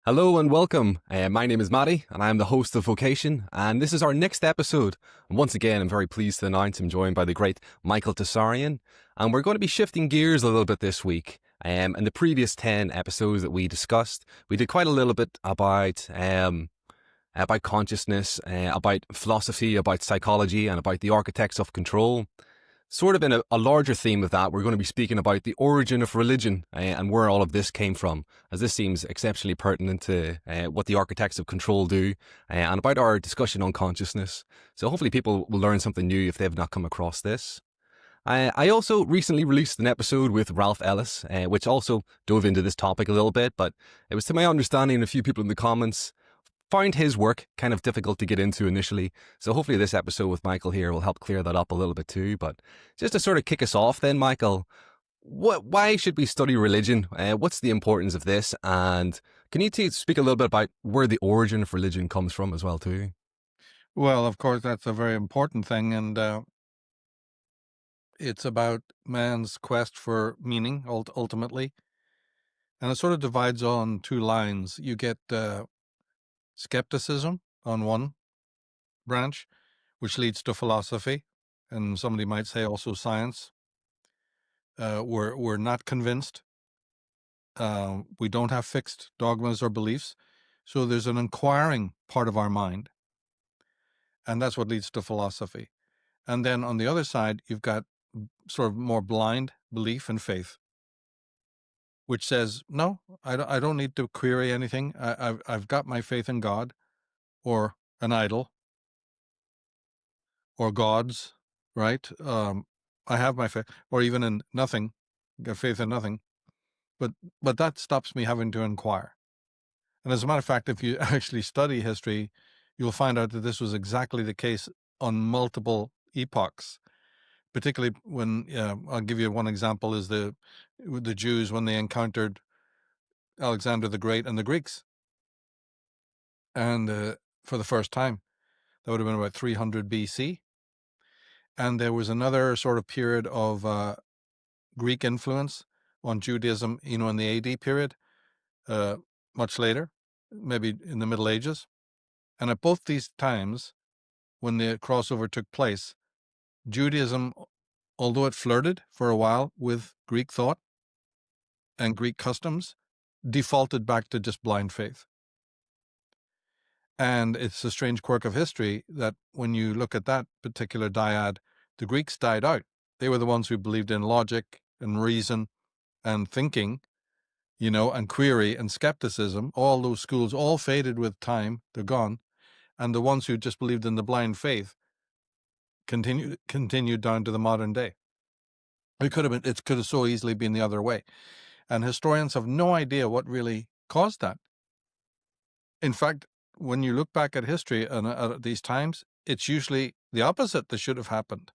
Hello and welcome. My name is Matty, and I'm the host of Vocation, and this is our next episode. And once again, I'm very pleased to announce I'm joined by the great Michael Tsarion, and we're going to be shifting gears a little bit this week. In the previous 10 episodes that we discussed, we did quite a little bit about consciousness, about philosophy, about psychology, and about the architects of control. Sort of in a larger theme of that, we're going to be speaking about the origin of religion and where all of this came from, as this seems exceptionally pertinent to what the architects of control do and about our discussion on consciousness. So hopefully people will learn something new if they've not come across this. I also recently released an episode with Ralph Ellis, which also dove into this topic a little bit, but it was to my understanding a few people in the comments found his work kind of difficult to get into initially. So hopefully this episode with Michael here will help clear that up a little bit too. But just to sort of kick us off then, Michael, why should we study religion? What's the importance of this? And can you speak a little bit about where the origin of religion comes from as well too? Well, of course, that's a very important thing, and it's about man's quest for meaning, ultimately. And it sort of divides on two lines. You get skepticism on one branch, which leads to philosophy, and somebody might say also science. We're not convinced. We don't have fixed dogmas or beliefs. So there's an inquiring part of our mind, and that's what leads to philosophy. And then on the other side, you've got sort of more blind belief and faith, which says, no, I don't need to query anything. I've got my faith in God or an idol or gods, right? I have my faith, or even in nothing, got faith in nothing. But that stops me having to inquire. And as a matter of fact, if you actually study history, you'll find out that this was exactly the case on multiple epochs. Particularly when I'll give you one example is the Jews when they encountered Alexander the Great and the Greeks, and for the first time, that would have been about 300 BC. And there was another sort of period of Greek influence on Judaism, in the AD period, much later, maybe in the Middle Ages. And at both these times, when the crossover took place, Judaism, although it flirted for a while with Greek thought and Greek customs, defaulted back to just blind faith. And it's a strange quirk of history that when you look at that particular dyad, the Greeks died out. They were the ones who believed in logic and reason and thinking, and query and skepticism. All those schools all faded with time. They're gone. And the ones who just believed in the blind faith continued down to the modern day. It could have so easily been the other way. And historians have no idea what really caused that. In fact, when you look back at history and at these times, it's usually the opposite that should have happened.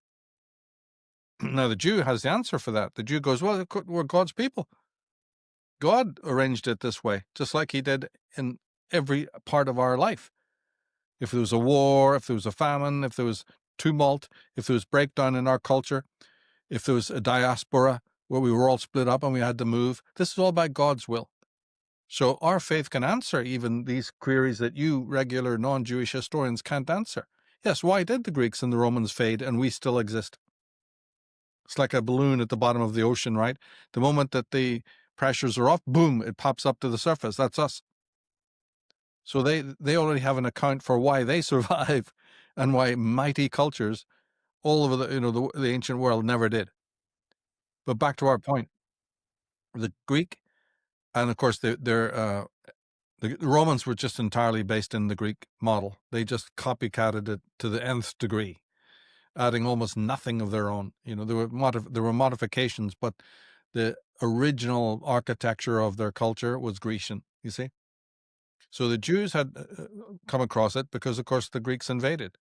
Now, the Jew has the answer for that. The Jew goes, well, we're God's people. God arranged it this way, just like he did in every part of our life. If there was a war, if there was a famine, if there was tumult, if there was breakdown in our culture, if there was a diaspora where we were all split up and we had to move, this is all by God's will. So our faith can answer even these queries that you regular non-Jewish historians can't answer. Yes, why did the Greeks and the Romans fade and we still exist? It's like a balloon at the bottom of the ocean, right? The moment that the pressures are off, boom, it pops up to the surface. That's us. So they already have an account for why they survive and why mighty cultures all over the ancient world never did. But back to our point, the Greek, and of course the Romans were just entirely based in the Greek model. They just copycatted it to the nth degree, adding almost nothing of their own. There were modifications, but the original architecture of their culture was Grecian, you see. So the Jews had come across it because, of course, the Greeks invaded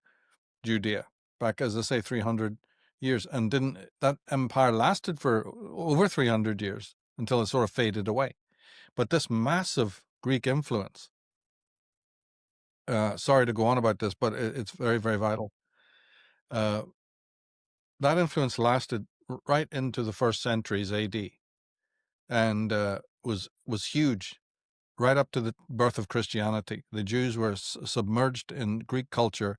Judea back, as I say, 300 years. And that empire lasted for over 300 years until it sort of faded away. But this massive Greek influence, sorry to go on about this, but it's very, very vital. That influence lasted right into the first centuries AD and was huge. right up to the birth of Christianity. The Jews were submerged in Greek culture,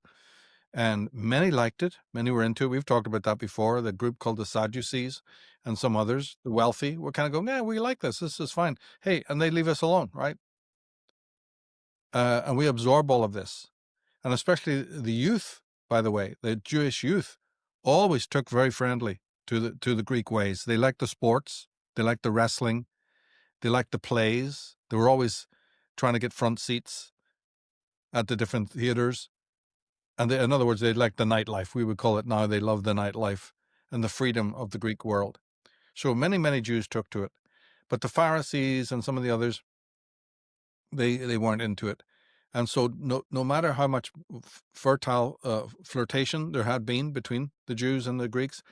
and many liked it. Many were into it. We've talked about that before. The group called the Sadducees and some others, the wealthy, were kind of going, yeah, we like this. This is fine. Hey, and they leave us alone, right? And we absorb all of this. And especially the youth, by the way, the Jewish youth always took very friendly to the Greek ways. They liked the sports. They liked the wrestling. They liked the plays. They were always trying to get front seats at the different theaters. And in other words, they liked the nightlife. We would call it now. They loved the nightlife and the freedom of the Greek world. So many, many Jews took to it. But the Pharisees and some of the others, they weren't into it. And so no matter how much fertile flirtation there had been between the Jews and the Greeks,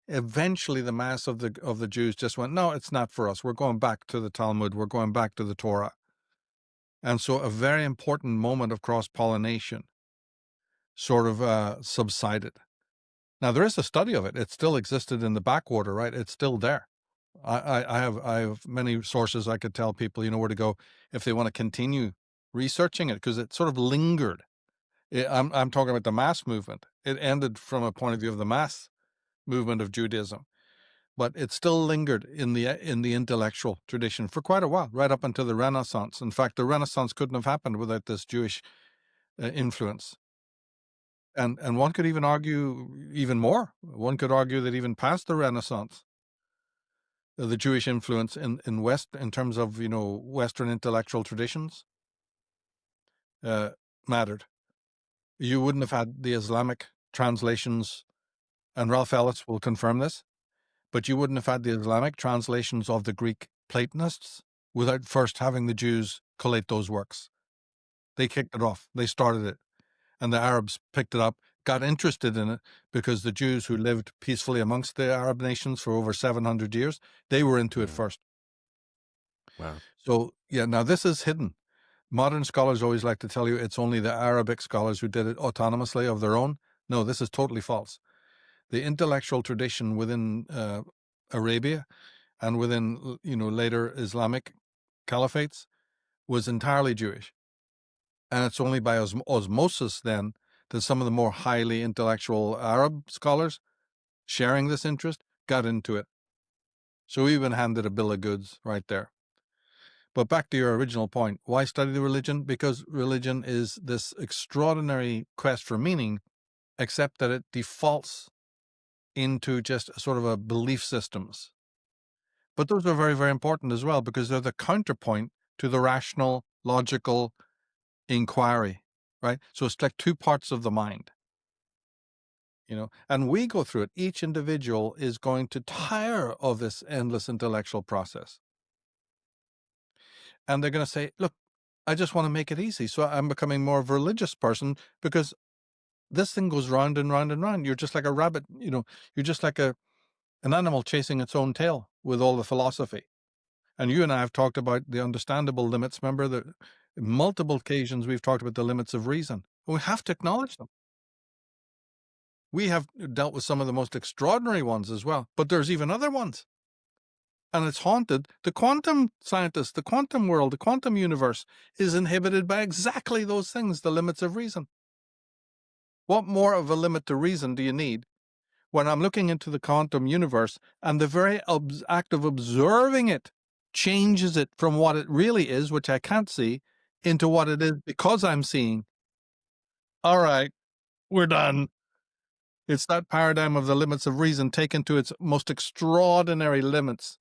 eventually the mass of the Jews just went, no, it's not for us. We're going back to the Talmud. We're going back to the Torah. And so a very important moment of cross-pollination sort of subsided. Now, there is a study of it. It still existed in the backwater, right? It's still there. I have many sources I could tell people, where to go if they want to continue researching it, because it sort of lingered. I'm talking about the mass movement. It ended from a point of view of the mass movement of Judaism, but it still lingered in the intellectual tradition for quite a while, right up until the Renaissance. In fact, the Renaissance couldn't have happened without this Jewish influence. And one could even argue even more. One could argue that even past the Renaissance, the Jewish influence in West, in terms of, Western intellectual traditions, mattered. You wouldn't have had the Islamic translations, and Ralph Ellis will confirm this, but you wouldn't have had the Islamic translations of the Greek Platonists without first having the Jews collate those works. They kicked it off. They started it. And the Arabs picked it up, got interested in it, because the Jews who lived peacefully amongst the Arab nations for over 700 years, they were into it first. Wow. So, yeah, now this is hidden. Modern scholars always like to tell you it's only the Arabic scholars who did it autonomously of their own. No, this is totally false. The intellectual tradition within Arabia and within, later Islamic caliphates was entirely Jewish. And it's only by osmosis then that some of the more highly intellectual Arab scholars sharing this interest got into it. So we even handed a bill of goods right there. But back to your original point, why study the religion? Because religion is this extraordinary quest for meaning, except that it defaults into just sort of a belief systems. But those are very, very important as well, because they're the counterpoint to the rational, logical inquiry, right? So it's like two parts of the mind, and we go through it. Each individual is going to tire of this endless intellectual process. And they're going to say, look, I just want to make it easy. So I'm becoming more of a religious person, because this thing goes round and round and round. You're just like a rabbit, you're just like an animal chasing its own tail with all the philosophy. And you and I have talked about the understandable limits. Remember that multiple occasions we've talked about the limits of reason. We have to acknowledge them. We have dealt with some of the most extraordinary ones as well, but there's even other ones. And it's haunted. The quantum scientists, the quantum world, the quantum universe is inhibited by exactly those things, the limits of reason. What more of a limit to reason do you need when I'm looking into the quantum universe and the very act of observing it changes it from what it really is, which I can't see, into what it is because I'm seeing? All right, we're done. It's that paradigm of the limits of reason taken to its most extraordinary limits.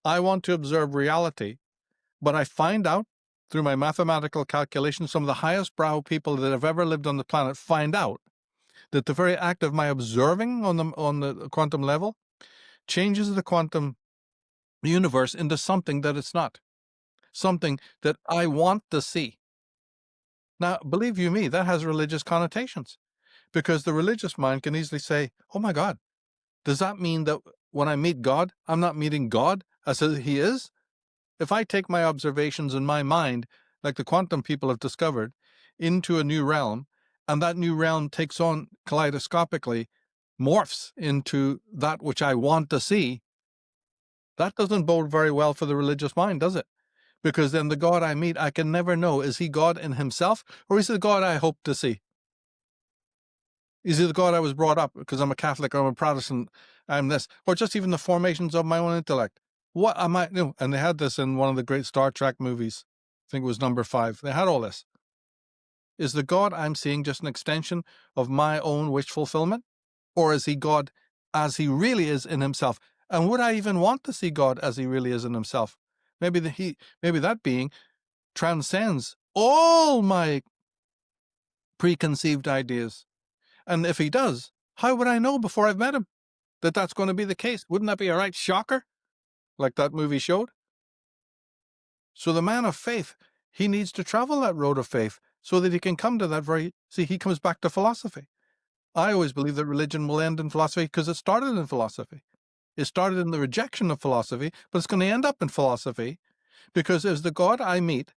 I want to observe reality, but I find out through my mathematical calculations, some of the highest brow people that have ever lived on the planet find out that the very act of my observing on the quantum level changes the quantum universe into something that it's not, something that I want to see. Now, believe you me, that has religious connotations, because the religious mind can easily say, oh my God, does that mean that when I meet God, I'm not meeting God as he is? If I take my observations in my mind, like the quantum people have discovered, into a new realm, and that new realm takes on kaleidoscopically, morphs into that which I want to see, that doesn't bode very well for the religious mind, does it? Because then the God I meet, I can never know, is he God in himself, or is he the God I hope to see? Is he the God I was brought up because I'm a Catholic or I'm a Protestant, I'm this, or just even the formations of my own intellect? What am I? And they had this in one of the great Star Trek movies. I think it was number 5. They had all this. Is the God I'm seeing just an extension of my own wish fulfillment? Or is he God as he really is in himself? And would I even want to see God as he really is in himself? Maybe that being transcends all my preconceived ideas. And if he does, how would I know before I've met him that that's going to be the case? Wouldn't that be a right shocker, like that movie showed? So the man of faith, he needs to travel that road of faith so that he can come to that he comes back to philosophy. I always believe that religion will end in philosophy because it started in philosophy. It started in the rejection of philosophy, but it's going to end up in philosophy because is the God I meet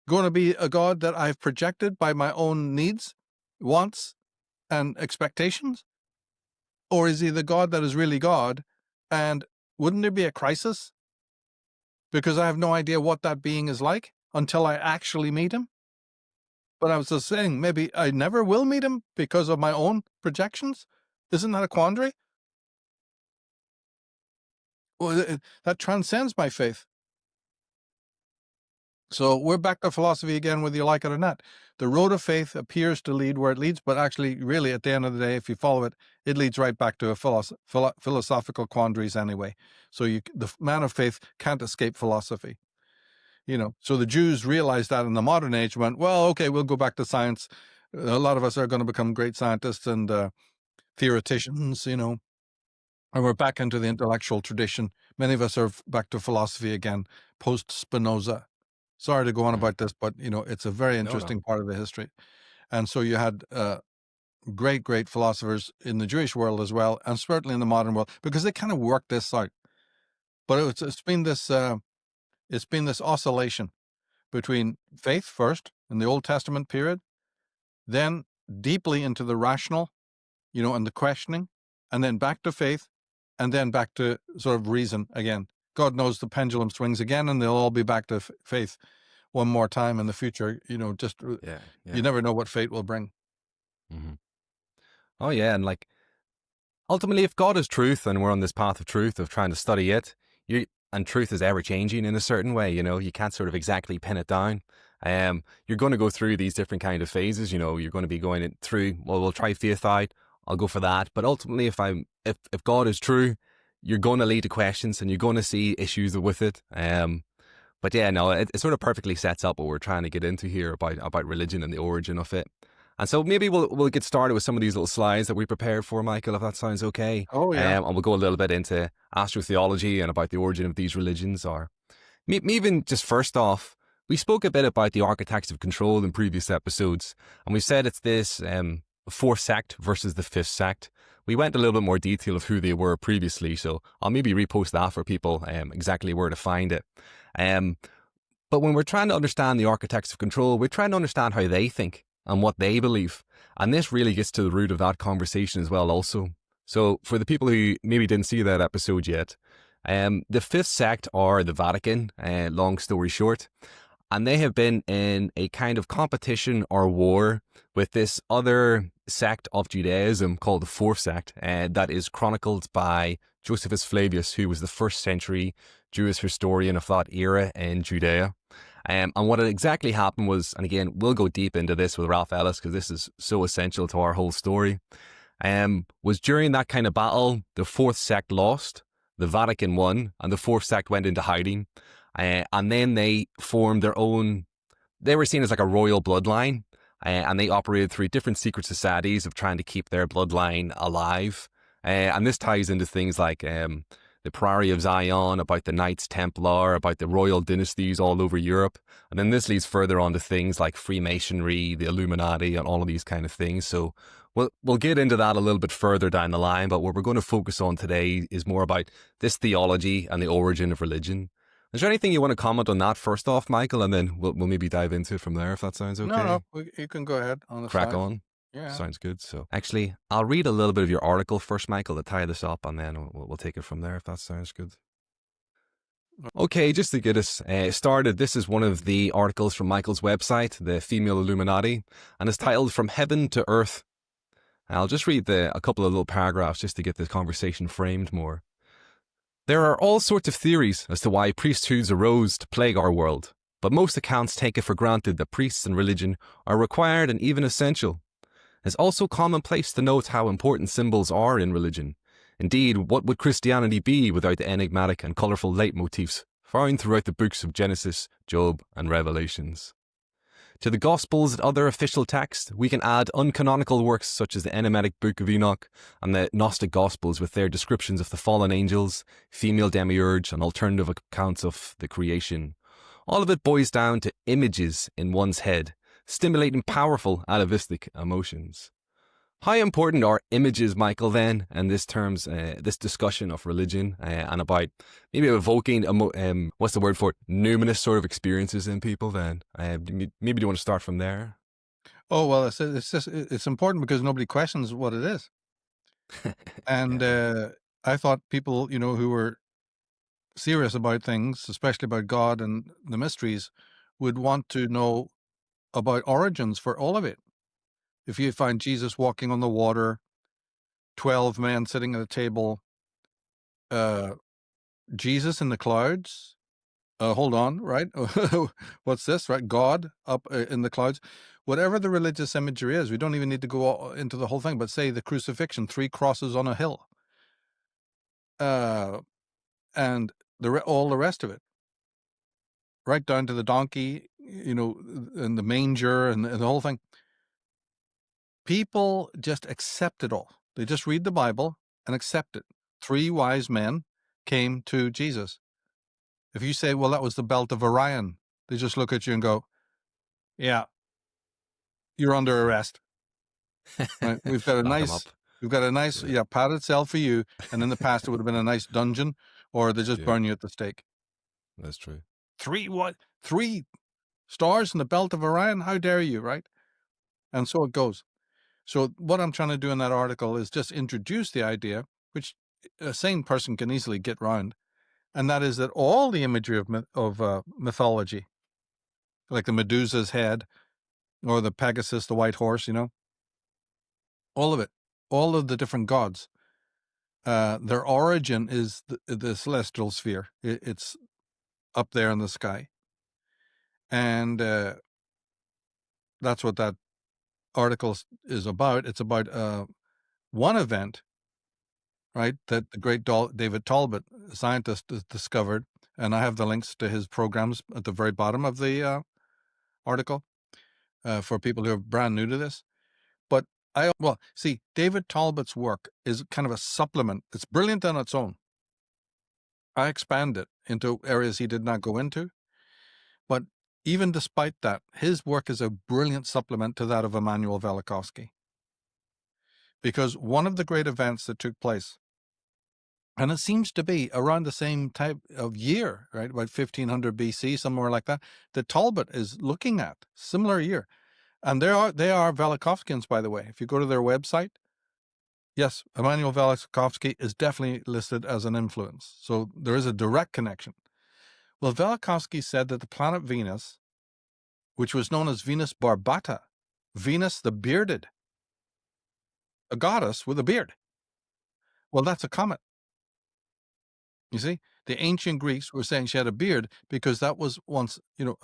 going to be a God that I've projected by my own needs, wants, and expectations? Or is he the God that is really God? And wouldn't there be a crisis? Because I have no idea what that being is like until I actually meet him. But I was just saying, maybe I never will meet him because of my own projections. Isn't that a quandary? Well, that transcends my faith. So we're back to philosophy again, whether you like it or not. The road of faith appears to lead where it leads, but actually, really, at the end of the day, if you follow it, it leads right back to philosophical quandaries anyway. So the man of faith can't escape philosophy. So the Jews realized that in the modern age, went, well, okay, we'll go back to science. A lot of us are going to become great scientists and theoreticians, and we're back into the intellectual tradition. Many of us are back to philosophy again, post-Spinoza. Sorry to go on about this, but it's a very interesting part of the history. And so you had great, great philosophers in the Jewish world as well, and certainly in the modern world, because they kind of worked this out. But it's been this oscillation between faith first in the Old Testament period, then deeply into the rational, and the questioning, and then back to faith, and then back to sort of reason again. God knows the pendulum swings again, and they'll all be back to faith one more time in the future. You never know what fate will bring. Mm-hmm. Oh yeah, and ultimately, if God is truth and we're on this path of truth of trying to study it, and truth is ever changing in a certain way, you can't sort of exactly pin it down. You're going to go through these different kind of phases. You're going to be going through. Well, we'll try faith out. I'll go for that. But ultimately, if God is true, you're going to lead to questions and you're going to see issues with it. But yeah, no, it sort of perfectly sets up what we're trying to get into here about religion and the origin of it. And so maybe we'll get started with some of these little slides that we prepared for, Michael, if that sounds okay. Oh, yeah. And we'll go a little bit into astrotheology and about the origin of these religions. Or even just first off, we spoke a bit about the architects of control in previous episodes. And we said it's this fourth sect versus the fifth sect. We went a little bit more detail of who they were previously. So I'll maybe repost that for people exactly where to find it. But when we're trying to understand the architects of control, we're trying to understand how they think and what they believe. And this really gets to the root of that conversation as well also. So for the people who maybe didn't see that episode yet, the fifth sect are the Vatican, long story short. And they have been in a kind of competition or war with this other sect of Judaism called the fourth sect that is chronicled by Josephus Flavius, who was the first century Jewish historian of that era in Judea. And what had exactly happened was, and again, we'll go deep into this with Ralph Ellis because this is so essential to our whole story, was during that kind of battle, the fourth sect lost, the Vatican won, and the fourth sect went into hiding. And then they formed their own, they were seen as like a royal bloodline, and they operated through different secret societies of trying to keep their bloodline alive. And this ties into things like the Priory of Zion, about the Knights Templar, about the royal dynasties all over Europe. And then this leads further on to things like Freemasonry, the Illuminati, and all of these kind of things. So we'll get into that a little bit further down the line, but what we're going to focus on today is more about this theology and the origin of religion. Is there anything you want to comment on that first off, Michael, and then we'll maybe dive into it from there, if that sounds okay? No, you can go ahead on the Crack side. on. Yeah. Sounds good. So actually, I'll read a little bit of your article first, Michael, to tie this up, and then we'll take it from there, if that sounds good. Okay, just to get us started, this is one of the articles from Michael's website, The Female Illuminati, and it's titled From Heaven to Earth. I'll just read a couple of little paragraphs just to get this conversation framed more. There are all sorts of theories as to why priesthoods arose to plague our world, but most accounts take it for granted that priests and religion are required and even essential. It's also commonplace to note how important symbols are in religion. Indeed, what would Christianity be without the enigmatic and colourful leitmotifs found throughout the books of Genesis, Job, and Revelations? To the Gospels and other official texts, we can add uncanonical works such as the enigmatic Book of Enoch and the Gnostic Gospels with their descriptions of the fallen angels, female demiurge, and alternative accounts of the creation. All of it boils down to images in one's head, stimulating powerful atavistic emotions. How important are images, Michael, then, and this discussion of religion and about maybe evoking, what's the word for it, numinous sort of experiences in people then? Maybe do you want to start from there? Oh, well, it's important because nobody questions what it is. And I thought people, who were serious about things, especially about God and the mysteries, would want to know about origins for all of it. If you find Jesus walking on the water, 12 men sitting at a table, Jesus in the clouds, hold on, right? What's this, right? God up in the clouds. Whatever the religious imagery is, we don't even need to go into the whole thing, but say the crucifixion, 3 crosses on a hill, and all the rest of it, right down to the donkey, and the manger and the whole thing. People just accept it all. They just read the Bible and accept it. 3 wise men came to Jesus. If you say, well, that was the belt of Orion, they just look at you and go, yeah, you're under arrest. Right? We've got a Lock 'em up. nice, padded cell for you. And in the past, it would have been a nice dungeon, or they just Yeah, burn you at the stake. that's true. 3 what? 3 stars in the belt of Orion? How dare you, right? And so it goes. So what I'm trying to do in that article is just introduce the idea, which a sane person can easily get round, and that is that all the imagery of mythology, like the Medusa's head or the Pegasus, the white horse, all of it, all of the different gods, their origin is the celestial sphere. It's up there in the sky, and that's what that article is about. It's about one event, right, that the great David Talbot, a scientist, discovered, and I have the links to his programs at the very bottom of the article for people who are brand new to this. But see, David Talbot's work is kind of a supplement. It's brilliant on its own. I expand it into areas he did not go into. But even despite that, his work is a brilliant supplement to that of Immanuel Velikovsky. Because one of the great events that took place, and it seems to be around the same type of year, right, about 1500 BC, somewhere like that Talbot is looking at, similar year. And they are Velikovskians, by the way. If you go to their website, yes, Immanuel Velikovsky is definitely listed as an influence. So there is a direct connection. Well, Velikovsky said that the planet Venus, which was known as Venus barbata, Venus the bearded, a goddess with a beard. Well, that's a comet. You see, the ancient Greeks were saying she had a beard because that was once,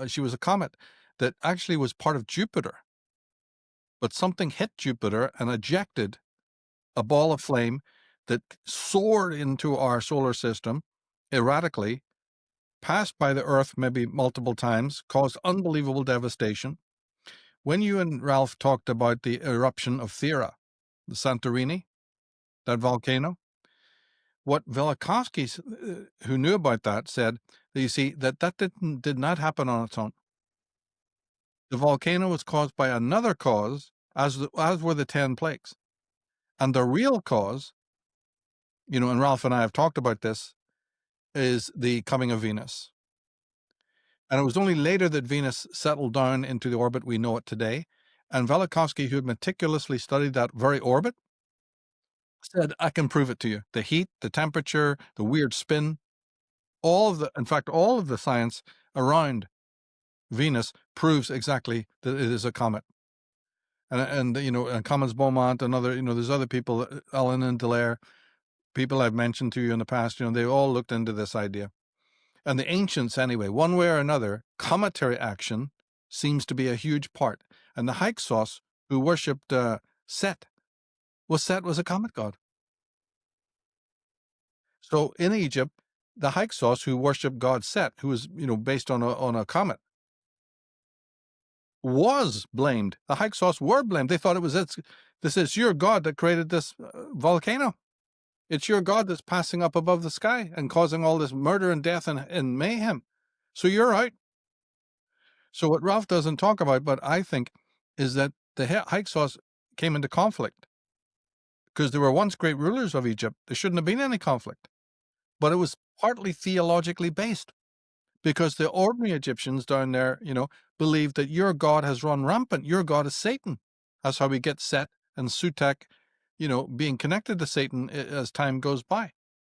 she was a comet that actually was part of Jupiter. But something hit Jupiter and ejected a ball of flame that soared into our solar system erratically, passed by the Earth maybe multiple times, caused unbelievable devastation. When you and Ralph talked about the eruption of Thera, the Santorini, that volcano, what Velikovsky, who knew about that, said that you see that did not happen on its own. The volcano was caused by another cause, as were the 10 plagues. And the real cause, and Ralph and I have talked about this, is the coming of Venus. And it was only later that Venus settled down into the orbit we know it today. And Velikovsky, who had meticulously studied that very orbit, said, I can prove it to you. The heat, the temperature, the weird spin, all of the science around Venus proves exactly that it is a comet. And Comets Beaumont and other, there's other people, Ellen and Dallaire, people I've mentioned to you in the past, they all looked into this idea. And the ancients, anyway, one way or another, cometary action seems to be a huge part. And the Hyksos, who worshipped Set was a comet god. So in Egypt, the Hyksos, who worshipped god Set, who was based on a comet, was blamed. The Hyksos were blamed. They thought this is your god that created this volcano. It's your god that's passing up above the sky and causing all this murder and death and mayhem. So you're out. So what Ralph doesn't talk about, but I think, is that the Hyksos came into conflict because they were once great rulers of Egypt. There shouldn't have been any conflict, but it was partly theologically based, because the ordinary Egyptians down there, believed that your god has run rampant. Your god is Satan. That's how we get Set and Sutek, being connected to Satan as time goes by.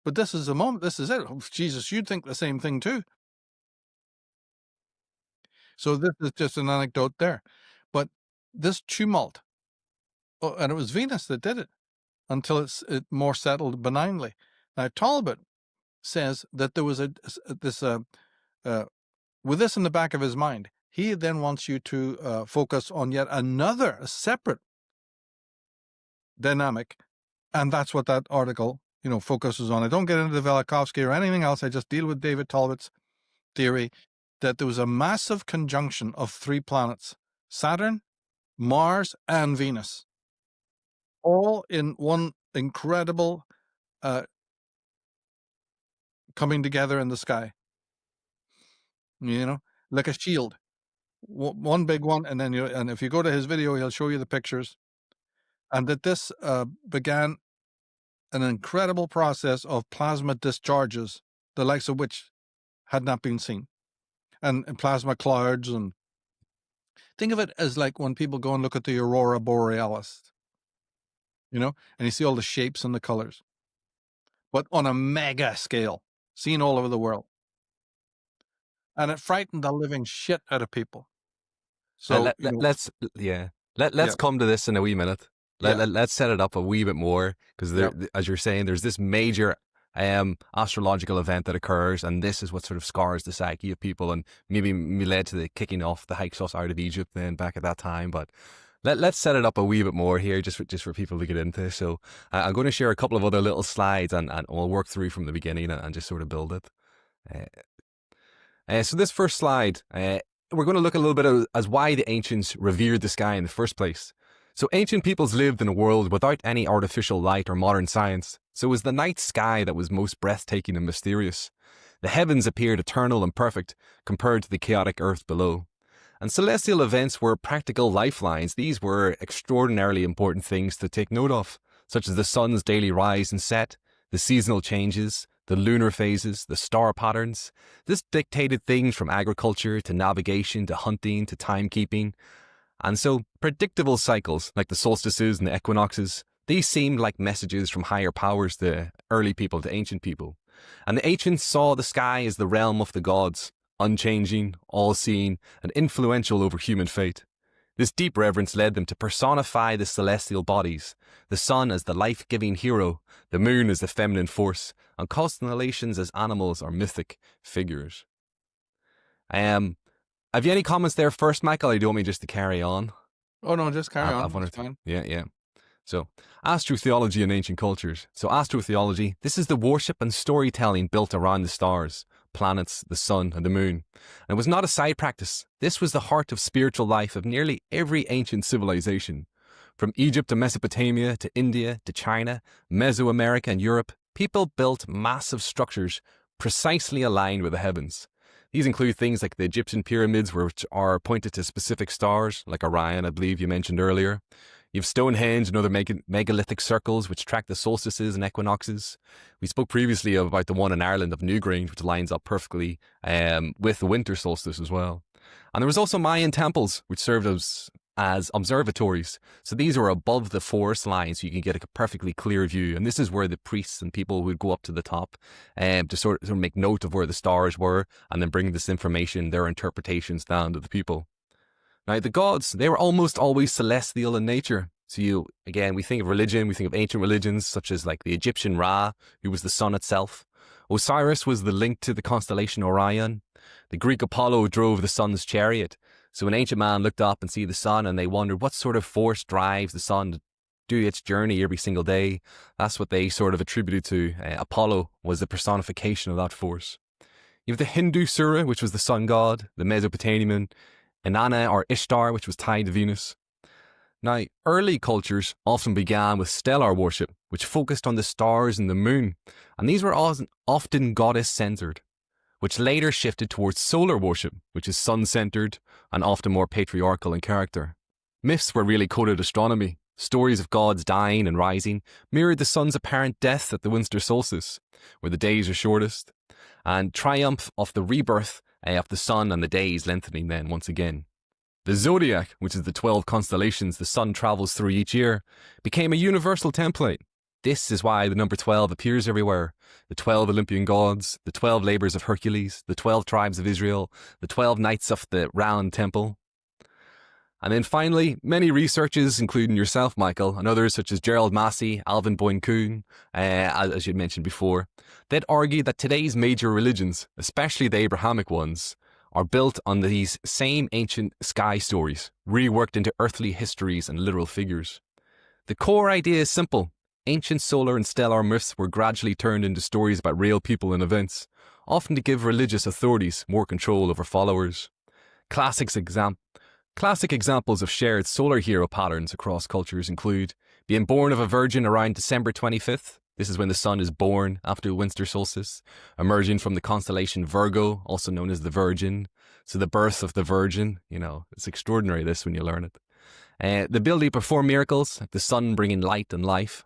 But this is the moment. This is it. Oh, Jesus, you'd think the same thing too. So this is just an anecdote there. But this tumult, and it was Venus that did it until it more settled benignly. Now, Talbot says that there was with this in the back of his mind, he then wants you to focus on yet another, a separate dynamic, and that's what that article, focuses on. I don't get into the Velikovsky or anything else. I just deal with David Talbot's theory that there was a massive conjunction of 3 planets, Saturn, Mars, and Venus, all in one incredible coming together in the sky, like a shield, one big one. And then and if you go to his video, he'll show you the pictures, and that this began an incredible process of plasma discharges, the likes of which had not been seen, and plasma clouds. And think of it as like when people go and look at the aurora borealis, and you see all the shapes and the colors, but on a mega scale, seen all over the world. And it frightened the living shit out of people. So let's come to this in a wee minute. Let's set it up a wee bit more, because as you're saying, there's this major astrological event that occurs, and this is what sort of scars the psyche of people, and maybe led to the kicking off the Hyksos out of Egypt then back at that time. But let's set it up a wee bit more here, just for people to get into. So I'm going to share a couple of other little slides, and we'll work through from the beginning and just sort of build it. So this first slide, we're going to look a little bit as why the ancients revered the sky in the first place. So ancient peoples lived in a world without any artificial light or modern science, so it was the night sky that was most breathtaking and mysterious. The heavens appeared eternal and perfect compared to the chaotic earth below. And celestial events were practical lifelines. These were extraordinarily important things to take note of, such as the sun's daily rise and set, the seasonal changes, the lunar phases, the star patterns. This dictated things from agriculture to navigation to hunting to timekeeping. And so predictable cycles like the solstices and the equinoxes, these seemed like messages from higher powers to early people, to ancient people. And the ancients saw the sky as the realm of the gods, unchanging, all-seeing, and influential over human fate. This deep reverence led them to personify the celestial bodies, the sun as the life-giving hero, the moon as the feminine force, and constellations as animals or mythic figures. Have you any comments there first, Michael, or do you want me just to carry on? Oh, no, just carry on. It's fine. Yeah. So, astrotheology in ancient cultures. So, astrotheology, this is the worship and storytelling built around the stars, planets, the sun, and the moon. And it was not a side practice. This was the heart of spiritual life of nearly every ancient civilization. From Egypt to Mesopotamia to India to China, Mesoamerica and Europe, people built massive structures precisely aligned with the heavens. These include things like the Egyptian pyramids, which are pointed to specific stars, like Orion, I believe you mentioned earlier. You have Stonehenge and other megalithic circles, which track the solstices and equinoxes. We spoke previously about the one in Ireland of Newgrange, which lines up perfectly with the winter solstice as well. And there was also Mayan temples, which served as as observatories. So these were above the forest line, so you can get a perfectly clear view. And this is where the priests and people would go up to the top to sort of make note of where the stars were, and then bring this information, their interpretations, down to the people. Now, the gods, they were almost always celestial in nature. So we think of religion, we think of ancient religions, such as like the Egyptian Ra, who was the sun itself. Osiris was the link to the constellation Orion. The Greek Apollo drove the sun's chariot. So an ancient man looked up and see the sun, and they wondered what sort of force drives the sun to do its journey every single day. That's what they sort of attributed to. Apollo was the personification of that force. You have the Hindu Surya, which was the sun god, the Mesopotamian Inanna or Ishtar, which was tied to Venus. Now, early cultures often began with stellar worship, which focused on the stars and the moon, and these were often goddess-centered, which later shifted towards solar worship, which is sun-centered and often more patriarchal in character. Myths were really coded astronomy. Stories of gods dying and rising mirrored the sun's apparent death at the winter solstice, where the days are shortest, and triumph of the rebirth of the sun and the days lengthening then once again. The zodiac, which is the 12 constellations the sun travels through each year, became a universal template. This is why the number 12 appears everywhere. The 12 Olympian gods, the 12 labors of Hercules, the 12 tribes of Israel, the 12 nights of the round temple. And then finally, many researchers, including yourself, Michael, and others such as Gerald Massey, Alvin Boyne-Coon, as you'd mentioned before, they'd argue that today's major religions, especially the Abrahamic ones, are built on these same ancient sky stories, reworked into earthly histories and literal figures. The core idea is simple. Ancient solar and stellar myths were gradually turned into stories about real people and events, often to give religious authorities more control over followers. Classic examples of shared solar hero patterns across cultures include being born of a virgin around December 25th. This is when the sun is born after winter solstice, emerging from the constellation Virgo, also known as the Virgin. So the birth of the Virgin, it's extraordinary this when you learn it. The ability to perform miracles, the sun bringing light and life,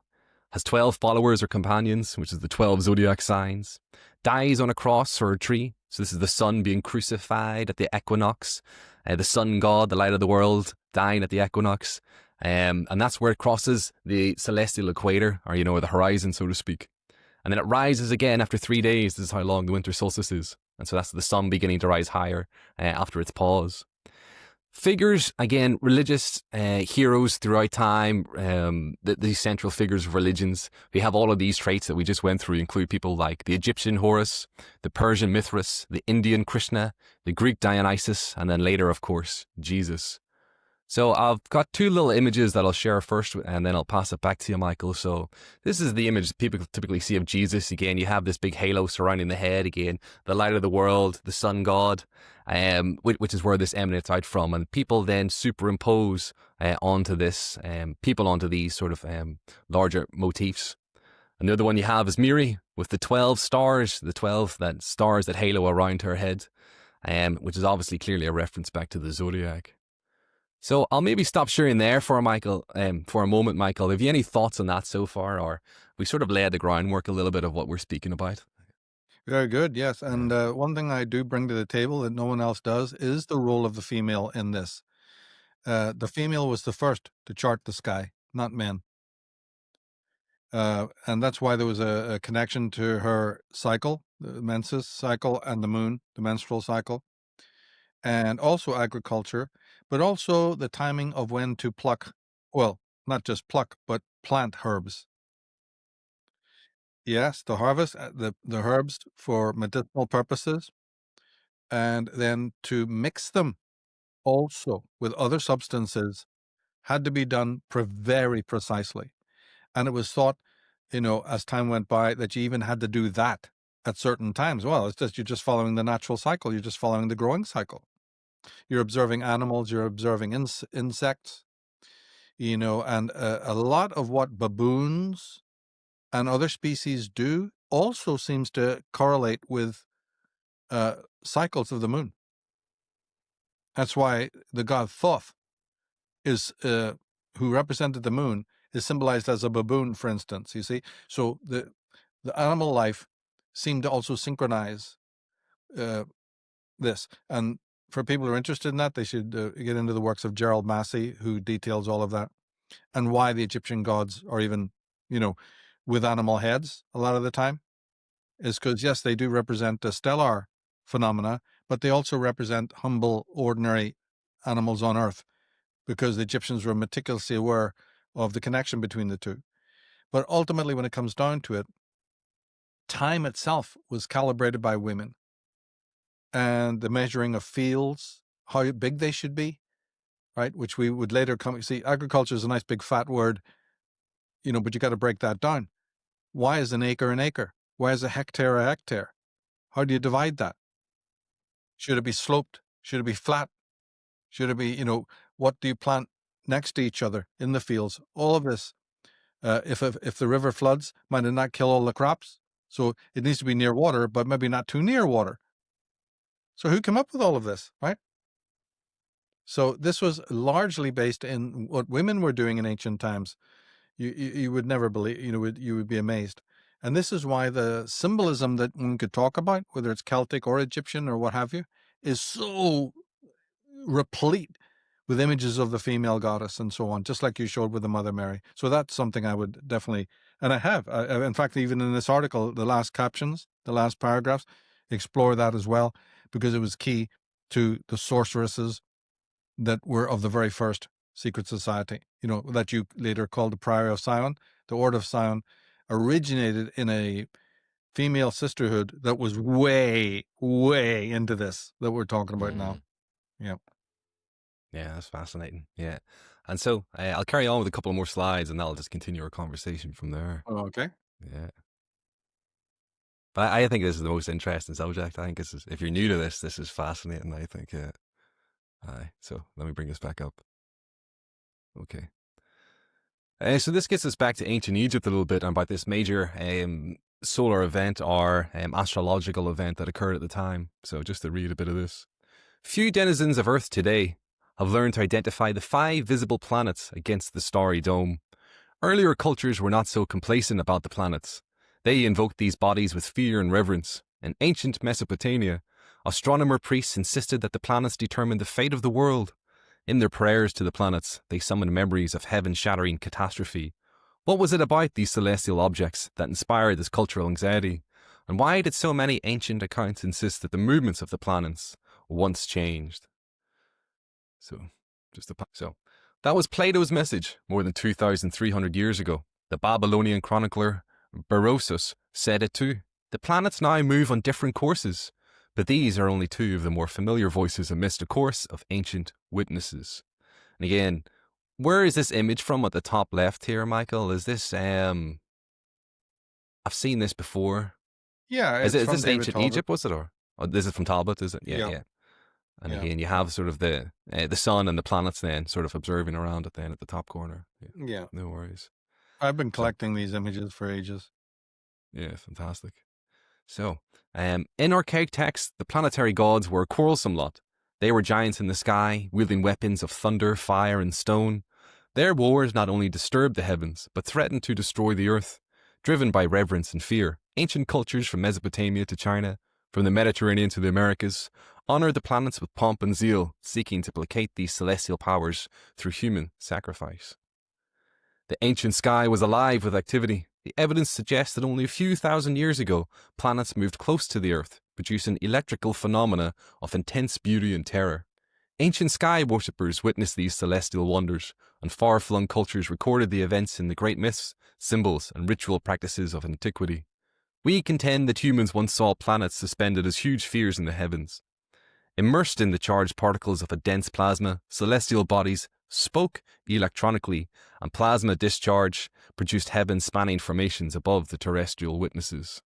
has 12 followers or companions, which is the 12 zodiac signs, dies on a cross or a tree. So this is the sun being crucified at the equinox, the sun god, the light of the world, dying at the equinox. And that's where it crosses the celestial equator, or the horizon, so to speak. And then it rises again after 3 days. This is how long the winter solstice is. And so that's the sun beginning to rise higher after its pause. Figures, again, religious heroes throughout time, these central figures of religions. We have all of these traits that we just went through, include people like the Egyptian Horus, the Persian Mithras, the Indian Krishna, the Greek Dionysus, and then later, of course, Jesus. So I've got two little images that I'll share first, and then I'll pass it back to you, Michael. So this is the image people typically see of Jesus. Again, you have this big halo surrounding the head. Again, the light of the world, the sun god, which is where this emanates out from. And people then superimpose onto this, onto these sort of larger motifs. And the other one you have is Miri with the 12 stars, the 12 stars that halo around her head, which is obviously clearly a reference back to the zodiac. So I'll maybe stop sharing there for a moment, Michael. Have you any thoughts on that so far, or we sort of laid the groundwork a little bit of what we're speaking about? Very good, yes. And one thing I do bring to the table that no one else does is the role of the female in this. The female was the first to chart the sky, not men. And that's why there was a connection to her cycle, the menses cycle, and the moon, the menstrual cycle, and also agriculture, but also the timing of when to pluck, well, not just pluck, but plant herbs. Yes, the harvest, the herbs for medicinal purposes, and then to mix them also with other substances had to be done very precisely. And it was thought, as time went by, that you even had to do that at certain times. Well, it's just you're just following the natural cycle. You're just following the growing cycle. You're observing animals. You're observing insects. And a lot of what baboons and other species do also seems to correlate with cycles of the moon. That's why the god Thoth is who represented the moon is symbolized as a baboon, for instance. You see, so the animal life seemed to also synchronize this. And for people who are interested in that, they should get into the works of Gerald Massey, who details all of that and why the Egyptian gods are even, with animal heads a lot of the time, is because, yes, they do represent a stellar phenomena, but they also represent humble, ordinary animals on Earth, because the Egyptians were meticulously aware of the connection between the two. But ultimately, when it comes down to it, time itself was calibrated by women, and the measuring of fields, how big they should be, right? Which we would later come, see, agriculture is a nice big fat word, but you got to break that down. Why is an acre an acre? Why is a hectare a hectare? How do you divide that? Should it be sloped? Should it be flat? Should it be, what do you plant next to each other in the fields? All of this. If the river floods, might it not kill all the crops? So it needs to be near water, but maybe not too near water. So who came up with all of this, right? So this was largely based in what women were doing in ancient times. You would never believe, you would be amazed. And this is why the symbolism that one could talk about, whether it's Celtic or Egyptian or what have you, is so replete with images of the female goddess and so on, just like you showed with the Mother Mary. So that's something I would definitely, and I have. In fact, even in this article, the last captions, the last paragraphs, explore that as well, because it was key to the sorceresses that were of the very first secret society, that you later called the Priory of Sion. The Order of Sion originated in a female sisterhood that was way, way into this that we're talking about now. Yeah. Yeah, that's fascinating. Yeah. And so I'll carry on with a couple more slides and that'll just continue our conversation from there. Okay. Yeah. But I think this is the most interesting subject. I think this is, if you're new to this is fascinating, I think. Yeah. So let me bring this back up. Okay. So this gets us back to ancient Egypt a little bit and about this major solar event or astrological event that occurred at the time. So just to read a bit of this. Few denizens of Earth today have learned to identify the 5 visible planets against the starry dome. Earlier cultures were not so complacent about the planets. They invoked these bodies with fear and reverence. In ancient Mesopotamia, astronomer priests insisted that the planets determined the fate of the world. In their prayers to the planets, they summoned memories of heaven-shattering catastrophe. What was it about these celestial objects that inspired this cultural anxiety? And why did so many ancient accounts insist that the movements of the planets once changed? So that was Plato's message more than 2,300 years ago. The Babylonian chronicler Berosus said it too. The planets now move on different courses, but these are only 2 of the more familiar voices amidst a chorus of ancient witnesses. And again, where is this image from at the top left here, Michael? Is this, I've seen this before. Yeah. Is this David ancient Talbot. Egypt, was it? Or this is from Talbot, is it? Yeah. And again, you have sort of the sun and the planets then sort of observing around it then at the top corner. Yeah. No worries. I've been collecting these images for ages. Yeah, fantastic. So, in archaic texts, the planetary gods were a quarrelsome lot. They were giants in the sky, wielding weapons of thunder, fire, and stone. Their wars not only disturbed the heavens, but threatened to destroy the earth. Driven by reverence and fear, ancient cultures from Mesopotamia to China, from the Mediterranean to the Americas, honored the planets with pomp and zeal, seeking to placate these celestial powers through human sacrifice. The ancient sky was alive with activity. The evidence suggests that only a few thousand years ago, planets moved close to the Earth, producing electrical phenomena of intense beauty and terror. Ancient sky worshippers witnessed these celestial wonders, and far-flung cultures recorded the events in the great myths, symbols, and ritual practices of antiquity. We contend that humans once saw planets suspended as huge spheres in the heavens. Immersed in the charged particles of a dense plasma, celestial bodies spoke electronically, and plasma discharge produced heaven-spanning formations above the terrestrial witnesses.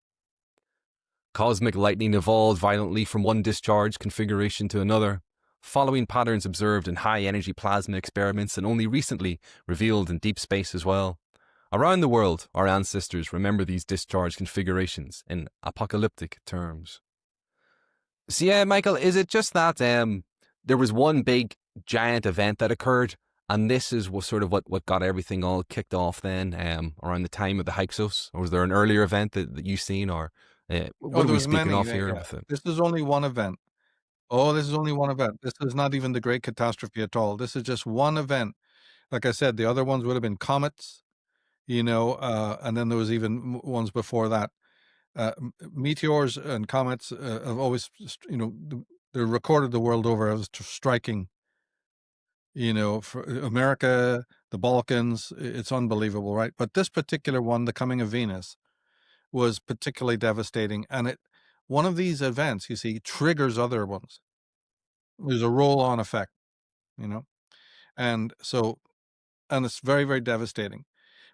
Cosmic lightning evolved violently from one discharge configuration to another, following patterns observed in high-energy plasma experiments and only recently revealed in deep space as well. Around the world, our ancestors remember these discharge configurations in apocalyptic terms. So yeah, Michael, is it just that there was one big giant event that occurred, and this is what got everything all kicked off then around the time of the Hyksos? Or was there an earlier event that you've seen, or what are we speaking of here? This is only one event. Oh, this is only one event. This is not even the great catastrophe at all. This is just one event. Like I said, the other ones would have been comets, and then there was even ones before that. Meteors and comets have always, they're recorded the world over as striking. For America, the Balkans, it's unbelievable, right? But this particular one, the coming of Venus, was particularly devastating, and one of these events, you see, triggers other ones. There's a roll-on effect, you know, and so and it's very, very devastating.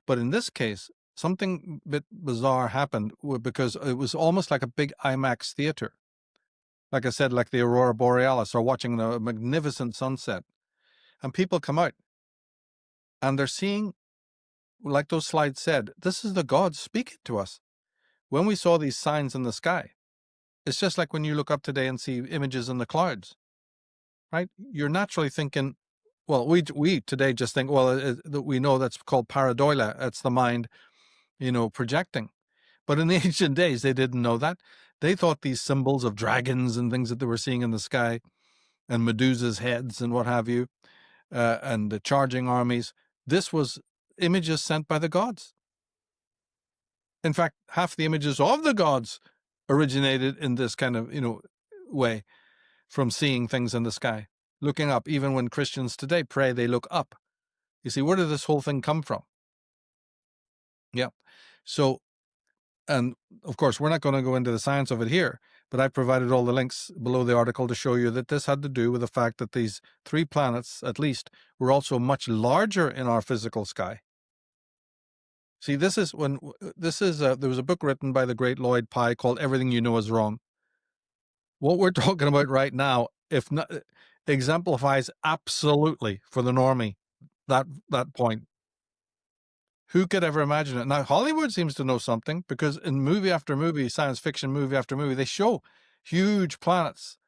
But in this case, something bit bizarre happened because it was almost like a big IMAX theater. Like I said, like the aurora borealis or watching the magnificent sunset. And people come out and they're seeing, like those slides said, this is the gods speaking to us. When we saw these signs in the sky, it's just like when you look up today and see images in the clouds, right? You're naturally thinking, well, we today just think, well, we know that's called pareidolia. That's the mind, projecting. But in the ancient days, they didn't know that. They thought these symbols of dragons and things that they were seeing in the sky and Medusa's heads and what have you, and the charging armies, this was images sent by the gods. In fact, half the images of the gods originated in this kind of, way from seeing things in the sky, looking up. Even when Christians today pray, they look up. You see, where did this whole thing come from? Yeah. So, and of course, we're not going to go into the science of it here, but I provided all the links below the article to show you that this had to do with the fact that these 3 planets, at least, were also much larger in our physical sky. See, there was a book written by the great Lloyd Pye called Everything You Know Is Wrong. What we're talking about right now, if not, exemplifies absolutely for the normie that point. Who could ever imagine it? Now, Hollywood seems to know something because in movie after movie, science fiction movie after movie, they show huge planets,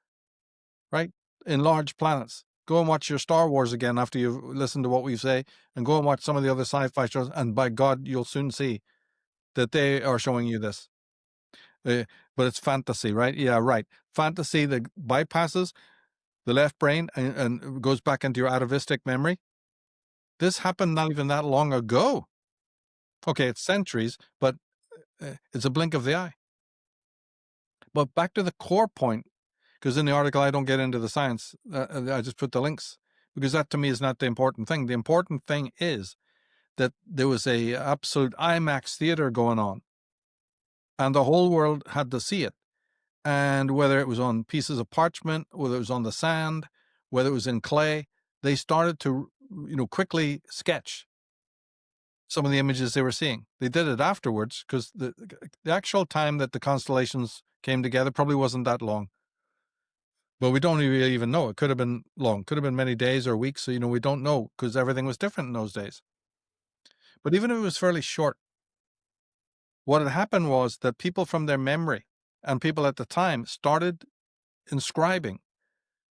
right? Enlarged planets. Go and watch your Star Wars again after you've listened to what we say, and go and watch some of the other sci-fi shows, and by God, you'll soon see that they are showing you this. But it's fantasy, right? Yeah, right. Fantasy that bypasses the left brain and goes back into your atavistic memory. This happened not even that long ago. Okay, it's centuries, but it's a blink of the eye. But back to the core point, because in the article I don't get into the science. I just put the links because that to me is not the important thing. The important thing is that there was a absolute IMAX theater going on, and the whole world had to see it. And whether it was on pieces of parchment, whether it was on the sand, whether it was in clay, they started to, quickly sketch some of the images they were seeing. They did it afterwards because the actual time that the constellations came together probably wasn't that long. But we don't really even know. It could have been long, could have been many days or weeks. So, we don't know because everything was different in those days. But even if it was fairly short, what had happened was that people from their memory and people at the time started inscribing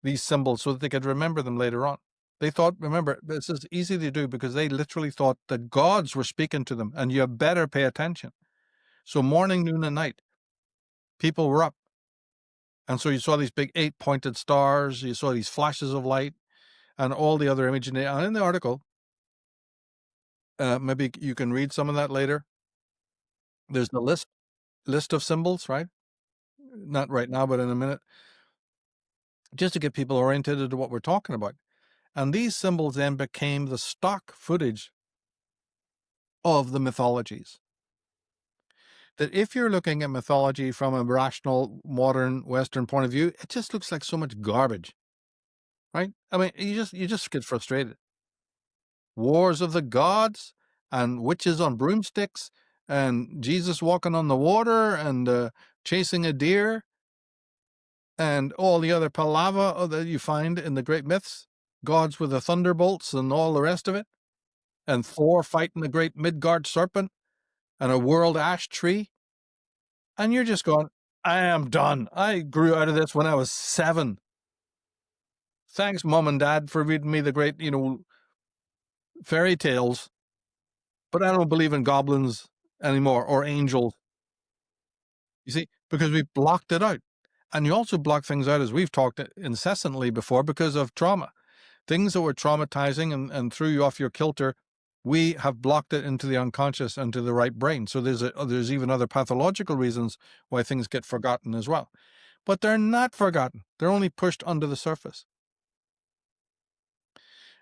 these symbols so that they could remember them later on. They thought, remember, this is easy to do because they literally thought that gods were speaking to them and you better pay attention. So morning, noon, and night, people were up. And so you saw these big 8-pointed stars, you saw these flashes of light, and all the other images. And in the article, maybe you can read some of that later. There's the list of symbols, right? Not right now, but in a minute, just to get people oriented to what we're talking about. And these symbols then became the stock footage of the mythologies. That if you're looking at mythology from a rational, modern, Western point of view, it just looks like so much garbage, right? I mean, you just get frustrated. Wars of the gods and witches on broomsticks and Jesus walking on the water and chasing a deer and all the other palaver that you find in the great myths, gods with the thunderbolts and all the rest of it, and Thor fighting the great Midgard serpent and a world ash tree. And you're just going, I am done. I grew out of this when I was 7. Thanks, Mom and Dad, for reading me the great, fairy tales. But I don't believe in goblins anymore or angels. You see, because we blocked it out. And you also block things out, as we've talked incessantly before, because of trauma. Things that were traumatizing and threw you off your kilter, we have blocked it into the unconscious and to the right brain. So there's even other pathological reasons why things get forgotten as well. But they're not forgotten. They're only pushed under the surface.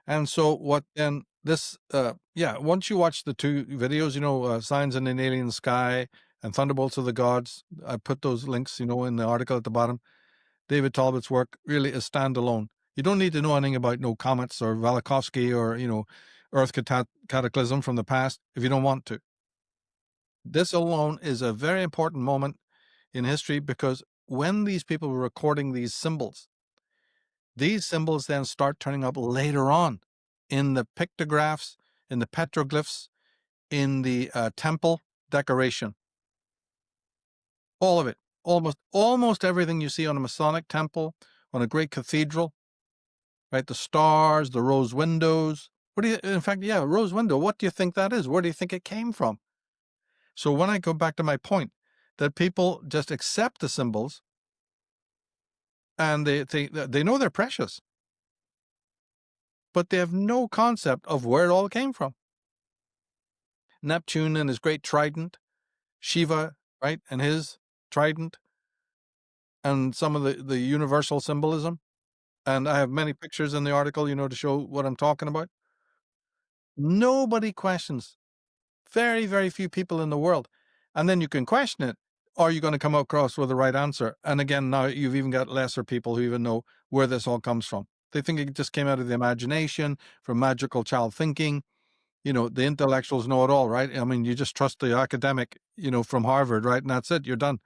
And so what then this, once you watch the two videos, Signs in an Alien Sky and Thunderbolts of the Gods, I put those links, in the article at the bottom. David Talbot's work really is standalone. You don't need to know anything about no comets or Velikovsky or, Earth cataclysm from the past if you don't want to. This alone is a very important moment in history, because when these people were recording these symbols then start turning up later on in the pictographs, in the petroglyphs, in the temple decoration. All of it. Almost everything you see on a Masonic temple, on a great cathedral, right? The stars, the rose windows. Rose window. What do you think that is? Where do you think it came from? So when I go back to my point that people just accept the symbols and they know they're precious, but they have no concept of where it all came from. Neptune and his great trident, Shiva, right, and his trident, and some of the universal symbolism. And I have many pictures in the article, to show what I'm talking about. Nobody questions. Very, very few people in the world. And then you can question it. Are you going to come across with the right answer? And again, now you've even got lesser people who even know where this all comes from. They think it just came out of the imagination, from magical child thinking. The intellectuals know it all, right? I mean, you just trust the academic, from Harvard, right? And that's it. You're done.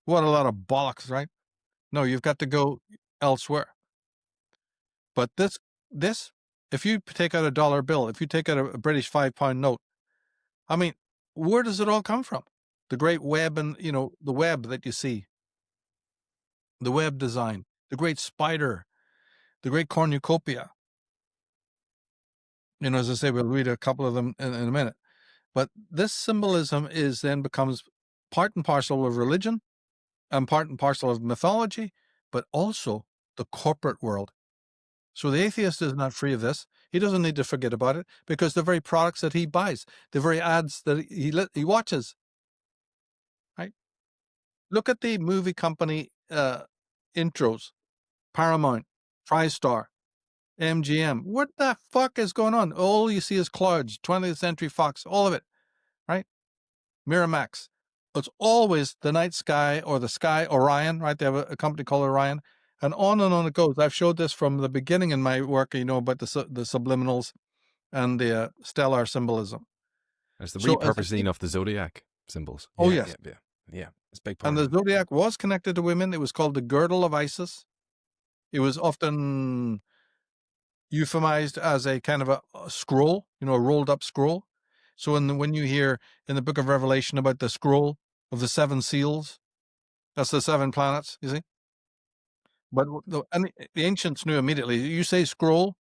What a lot of bollocks, right? No, you've got to go elsewhere. But this, if you take out a dollar bill, if you take out a British £5 note, I mean, where does it all come from? The great web and, the web that you see, the web design, the great spider, the great cornucopia. As I say, we'll read a couple of them in a minute. But this symbolism then becomes part and parcel of religion and part and parcel of mythology, but also the corporate world. So the atheist is not free of this. He doesn't need to forget about it, because the very products that he buys, the very ads that he watches, right? Look at the movie company intros, Paramount, TriStar, MGM. What the fuck is going on? All you see is clouds, 20th Century Fox, all of it, right? Miramax. It's always the night sky or the sky, Orion, right? They have a company called Orion. And on it goes. I've showed this from the beginning in my work, about the subliminals and the stellar symbolism. There's the repurposing of the zodiac symbols. Oh, yes. Yeah. It's a big part And the zodiac was connected to women. It was called the girdle of Isis. It was often euphemized as a kind of a scroll, a rolled up scroll. So when you hear in the book of Revelation about the scroll of the 7 seals, that's the 7 planets, you see? But the ancients knew immediately. You say scroll,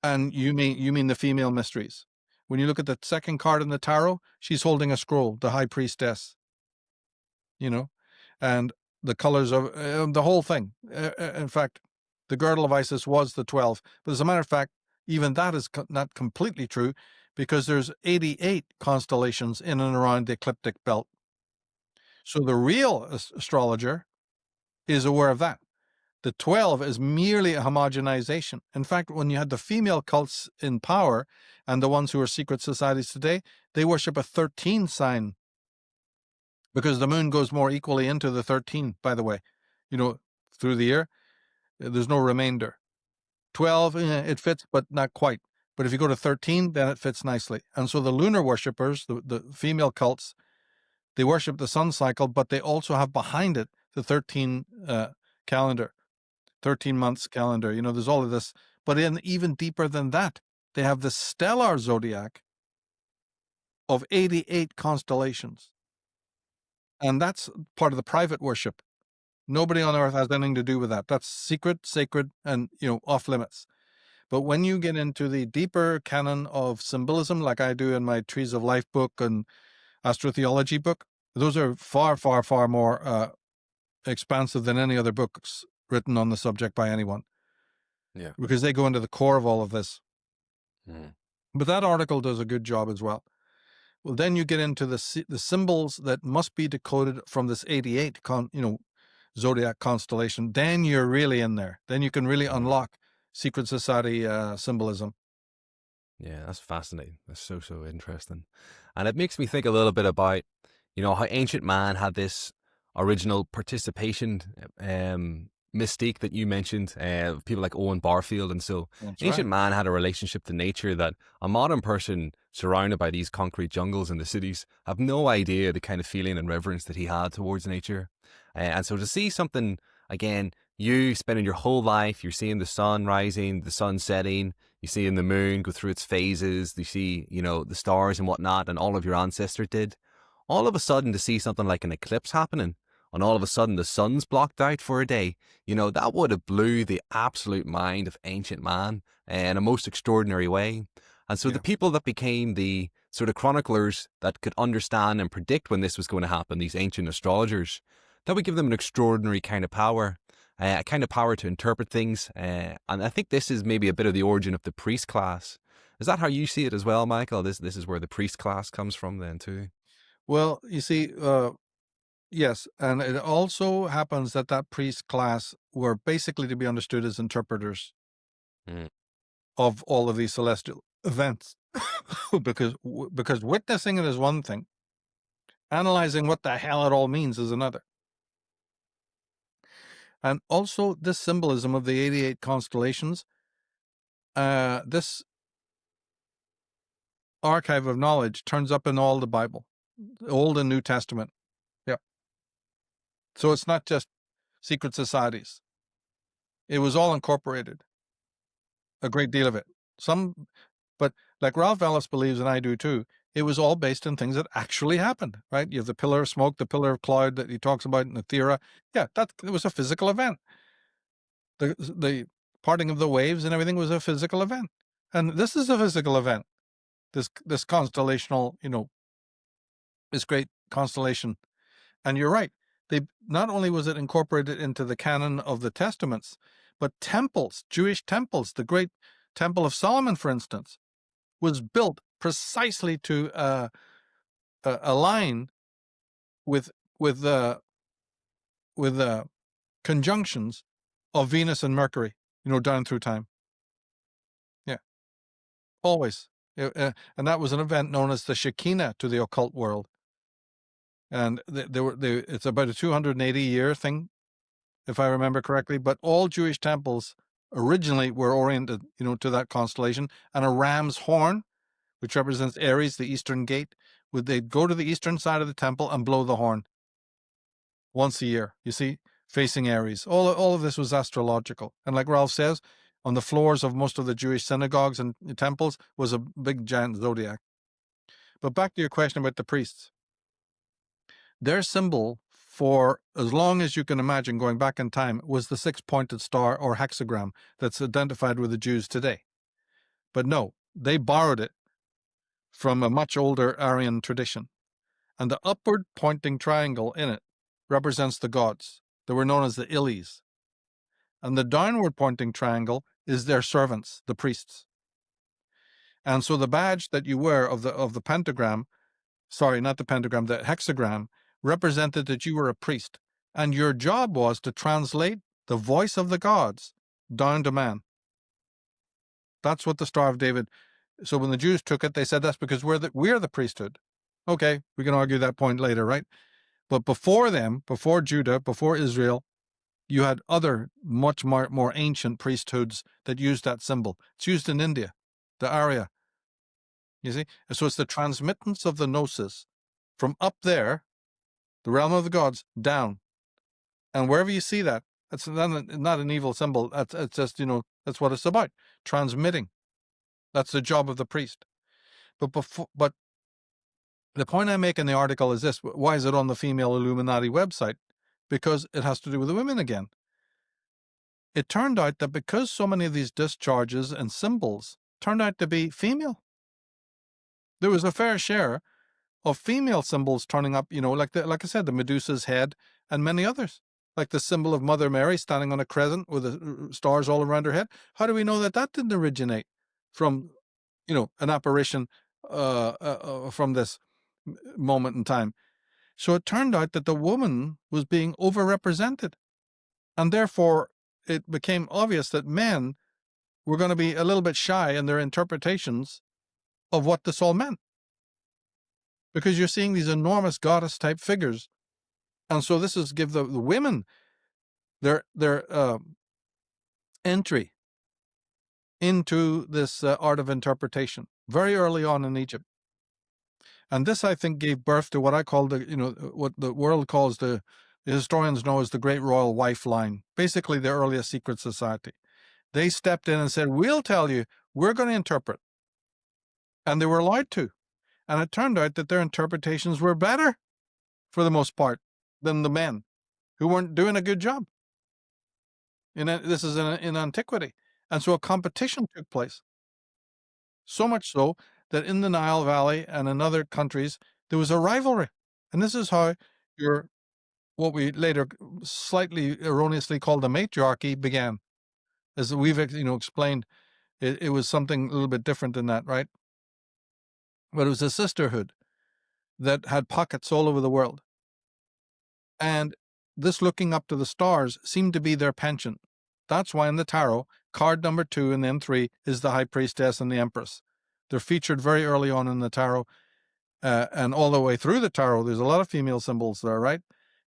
and you mean the female mysteries. When you look at the second card in the tarot, she's holding a scroll, the high priestess. And the colors of the whole thing. In fact, the girdle of Isis was the 12. But as a matter of fact, even that is not completely true, because there's 88 constellations in and around the ecliptic belt. So the real astrologer is aware of that. The 12 is merely a homogenization. In fact, when you had the female cults in power and the ones who are secret societies today, they worship a 13 sign, because the moon goes more equally into the 13, by the way, through the year. There's no remainder. 12, it fits, but not quite. But if you go to 13, then it fits nicely. And so the lunar worshippers, the female cults, they worship the sun cycle, but they also have behind it the 13 calendar. 13 months calendar. There's all of this. But even deeper than that, they have the stellar zodiac of 88 constellations. And that's part of the private worship. Nobody on earth has anything to do with that. That's secret, sacred, and, off limits. But when you get into the deeper canon of symbolism, like I do in my Trees of Life book and astrotheology book, those are far, far, far more expansive than any other books written on the subject by anyone, Yeah. because they go into the core of all of this. Mm. But that article does a good job as well. Well, then you get into the symbols that must be decoded from this 88 zodiac constellation. Then you're really in there. Then you can really unlock secret society symbolism. Yeah, that's fascinating. That's so, so interesting. And it makes me think a little bit about, how ancient man had this original participation mystique that you mentioned, people like Owen Barfield. And so That's ancient right. man had a relationship to nature that a modern person surrounded by these concrete jungles in the cities have no idea the kind of feeling and reverence that he had towards nature. And so to see something, again, you spending your whole life, you're seeing the sun rising, the sun setting, you see in the moon go through its phases, you see, the stars and whatnot, and all of your ancestors did. All of a sudden to see something like an eclipse happening, and all of a sudden the sun's blocked out for a day, that would have blew the absolute mind of ancient man in a most extraordinary way. And so Yeah. the people that became the sort of chroniclers that could understand and predict when this was going to happen, these ancient astrologers, that would give them an extraordinary kind of power. A kind of power to interpret things. And I think this is maybe a bit of the origin of the priest class. Is that how you see it as well, Michael? This is where the priest class comes from then too. Well, you see, yes, and it also happens that priest class were basically to be understood as interpreters Mm. of all of these celestial events, because witnessing it is one thing, analyzing what the hell it all means is another. And also, this symbolism of the 88 constellations, this archive of knowledge turns up in all the Bible, the Old and New Testament. Yeah. So it's not just secret societies. It was all incorporated, a great deal of it. But like Ralph Ellis believes, and I do too, it was all based on things that actually happened, right? You have the pillar of smoke, the pillar of cloud that he talks about in the Thera. Yeah, it was a physical event. The parting of the waves and everything was a physical event. And this is a physical event. This constellational, this great constellation. And you're right. They not only was it incorporated into the canon of the testaments, but temples, Jewish temples, the great Temple of Solomon, for instance, was built precisely to align with the conjunctions of Venus and Mercury, down through time. Yeah, always. And that was an event known as the Shekinah to the occult world. And it's about a 280-year thing, if I remember correctly. But all Jewish temples originally were oriented, to that constellation. And a ram's horn, which represents Aries, the eastern gate, they'd go to the eastern side of the temple and blow the horn once a year, you see, facing Aries. All of this was astrological. And like Ralph says, on the floors of most of the Jewish synagogues and temples was a big giant zodiac. But back to your question about the priests. Their symbol, for as long as you can imagine going back in time, was the six-pointed star or hexagram that's identified with the Jews today. But no, they borrowed it from a much older Aryan tradition. And the upward pointing triangle in it represents the gods. They were known as the Illies. And the downward pointing triangle is their servants, the priests. And so the badge that you wear of the pentagram, sorry, not the pentagram, the hexagram, represented that you were a priest. And your job was to translate the voice of the gods down to man. That's what the Star of David. So when the Jews took it, they said that's because we're the priesthood. Okay, we can argue that point later, right? But before them, before Judah, before Israel, you had other much more ancient priesthoods that used that symbol. It's used in India, the Arya. You see? So it's the transmittance of the gnosis from up there, the realm of the gods, down. And wherever you see that, that's not an evil symbol. It's just, that's what it's about. Transmitting. That's the job of the priest. But the point I make in the article is this. Why is it on the Female Illuminati website? Because it has to do with the women again. It turned out that because so many of these discharges and symbols turned out to be female, there was a fair share of female symbols turning up, like I said, the Medusa's head and many others. like the symbol of Mother Mary standing on a crescent with the stars all around her head. How do we know that that didn't originate from, an apparition from this moment in time? So it turned out that the woman was being overrepresented, and therefore it became obvious that men were going to be a little bit shy in their interpretations of what this all meant, because you're seeing these enormous goddess type figures, and so this is give the women their entry into this art of interpretation very early on in Egypt. And this, I think, gave birth to what I call what the world calls the historians know as the Great Royal Wife line, basically the earliest secret society. They stepped in and said, we'll tell you, we're going to interpret. And they were allowed to. And it turned out that their interpretations were better, for the most part, than the men, who weren't doing a good job. This is in antiquity. And so a competition took place. So much so that in the Nile Valley and in other countries, there was a rivalry. And this is how what we later slightly erroneously called the matriarchy began. As we've explained, it was something a little bit different than that, right? But it was a sisterhood that had pockets all over the world. And this looking up to the stars seemed to be their penchant. That's why in the tarot, card number 2 and then 3 is the High Priestess and the Empress. They're featured very early on in the tarot, and all the way through the tarot, there's a lot of female symbols there, right?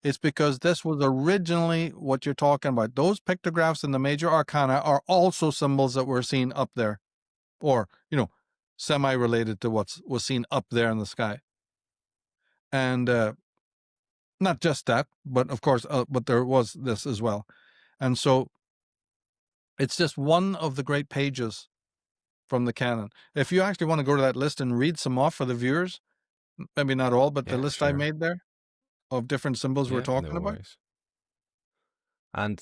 It's because this was originally what you're talking about. Those pictographs in the major arcana are also symbols that were seen up there, or, semi-related to what was seen up there in the sky. And not just that, but of course, but there was this as well. And so it's just one of the great pages from the canon. If you actually want to go to that list and read some off for the viewers, maybe not all, but the list I made there of different symbols we're talking about. Worries. And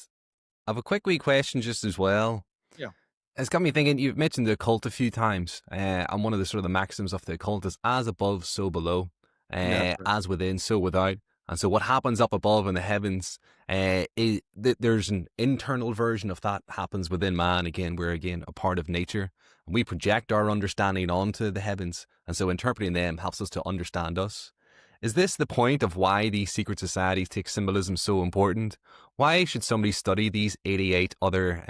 I have a quick wee question just as well. Yeah. It's got me thinking, you've mentioned the occult a few times, and one of the sort of the maxims of the occult is as above, so below, as within, so without. And so what happens up above in the heavens, there's an internal version of that happens within man. Again, we're a part of nature. And we project our understanding onto the heavens. And so interpreting them helps us to understand us. Is this the point of why these secret societies take symbolism so important? Why should somebody study these 88 other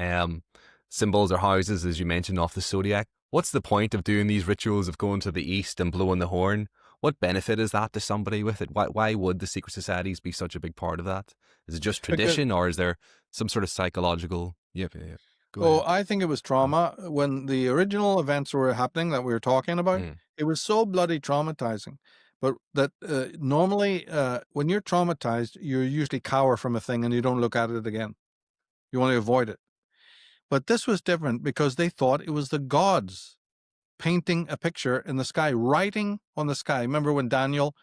symbols or houses, as you mentioned, off the zodiac? What's the point of doing these rituals of going to the east and blowing the horn? What benefit is that to somebody with it? Why would the secret societies be such a big part of that? Is it just tradition, or is there some sort of psychological? I think it was trauma. When the original events were happening that we were talking about, it was so bloody traumatizing. But that normally, when you're traumatized, you usually cower from a thing and you don't look at it again. You want to avoid it. But this was different because they thought it was the gods painting a picture in the sky, writing on the sky. Remember when Daniel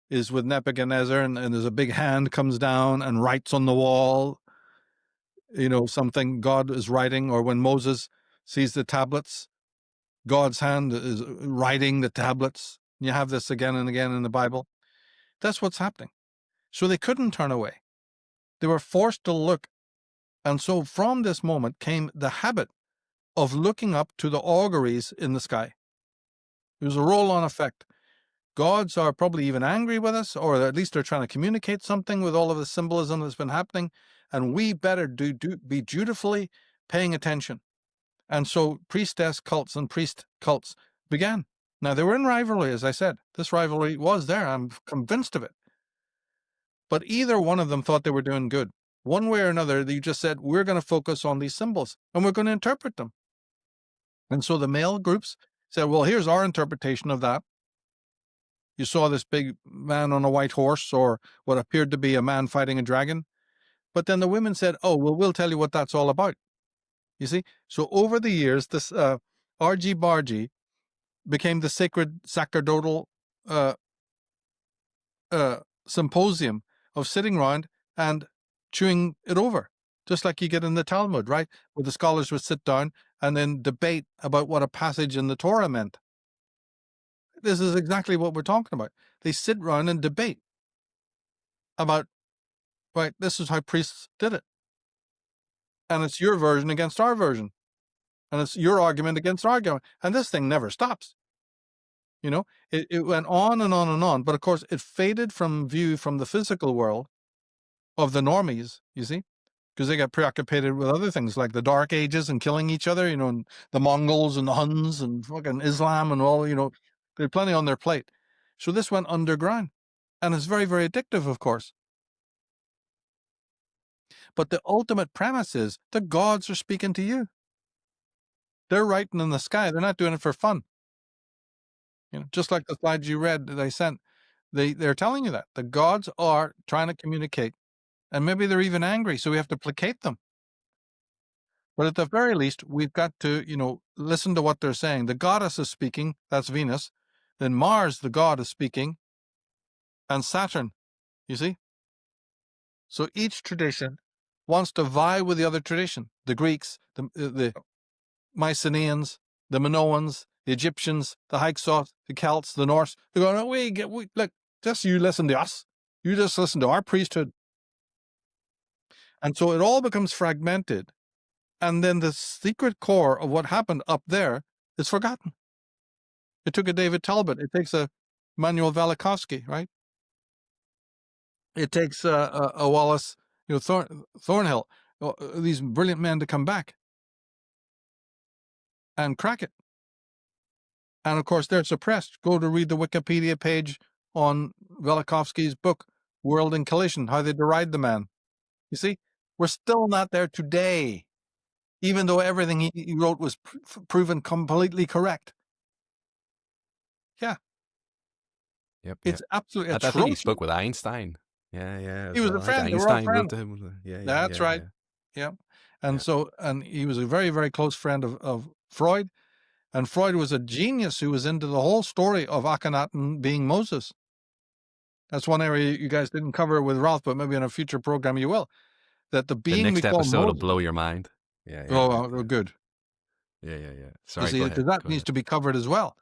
is with Nebuchadnezzar and there's a big hand comes down and writes on the wall, something God is writing, or when Moses sees the tablets, God's hand is writing the tablets. You have this again and again in the Bible. That's what's happening. So they couldn't turn away. They were forced to look. And so from this moment came the habit of looking up to the auguries in the sky. It was a roll-on effect. Gods are probably even angry with us, or at least they're trying to communicate something with all of the symbolism that's been happening, and we better be dutifully paying attention. And so priestess cults and priest cults began. Now, they were in rivalry, as I said. This rivalry was there. I'm convinced of it. But either one of them thought they were doing good. One way or another, you just said, we're going to focus on these symbols, and we're going to interpret them. And so the male groups said, well, here's our interpretation of that. You saw this big man on a white horse, or what appeared to be a man fighting a dragon. But then the women said, oh, well, we'll tell you what that's all about. You see? So over the years, this argy-bargy became the sacred sacerdotal symposium of sitting around and chewing it over, just like you get in the Talmud, right? Where the scholars would sit down and then debate about what a passage in the Torah meant. This is exactly what we're talking about. They sit around and debate about right? This is how priests did it. And it's your version against our version. And it's your argument against our argument. And this thing never stops. You know, it went on and on and on. But of course, it faded from view from the physical world of the normies, you see, because they got preoccupied with other things like the Dark Ages and killing each other, you know, and the Mongols and the Huns and fucking Islam and all, you know, they had plenty on their plate. So this went underground. And it's very, very addictive, of course. But the ultimate premise is the gods are speaking to you. They're writing in the sky. They're not doing it for fun. You know, just like the slides you read that I sent, they're telling you that the gods are trying to communicate, and maybe they're even angry, so we have to placate them. But at the very least, we've got to, you know, listen to what they're saying. The goddess is speaking. That's Venus. Then Mars, the god, is speaking, and Saturn. You see. So each tradition wants to vie with the other tradition. The Greeks, the Mycenaeans, the Minoans, the Egyptians, the Hyksos, the Celts, the Norse. They're going, we look, just you listen to us. You just listen to our priesthood. And so it all becomes fragmented. And then the secret core of what happened up there is forgotten. It took a David Talbot. It takes a Manuel Velikovsky, right? It takes a Wallace, you know, Thornhill, these brilliant men to come back and crack it. And of course, they're suppressed. Go to read the Wikipedia page on Velikovsky's book, World in Collision, how they deride the man. You see, we're still not there today, even though everything he wrote was proven completely correct. Yeah. Yep. It's absolutely I think he atrocious. spoke with Einstein. Yeah. He was a I think friend. They were all Einstein wrote friends. to him. Yeah. That's right. Yeah. And Yeah. so, and he was a very, very close friend of Freud. And Freud was a genius who was into the whole story of Akhenaten being Moses. That's one area you guys didn't cover with Ralph, but maybe in a future program you will. That the The being we next call episode will Moses. blow your mind. Yeah. Oh, good. Yeah. You Sorry, see, go because ahead. that Go needs ahead. to be covered as well.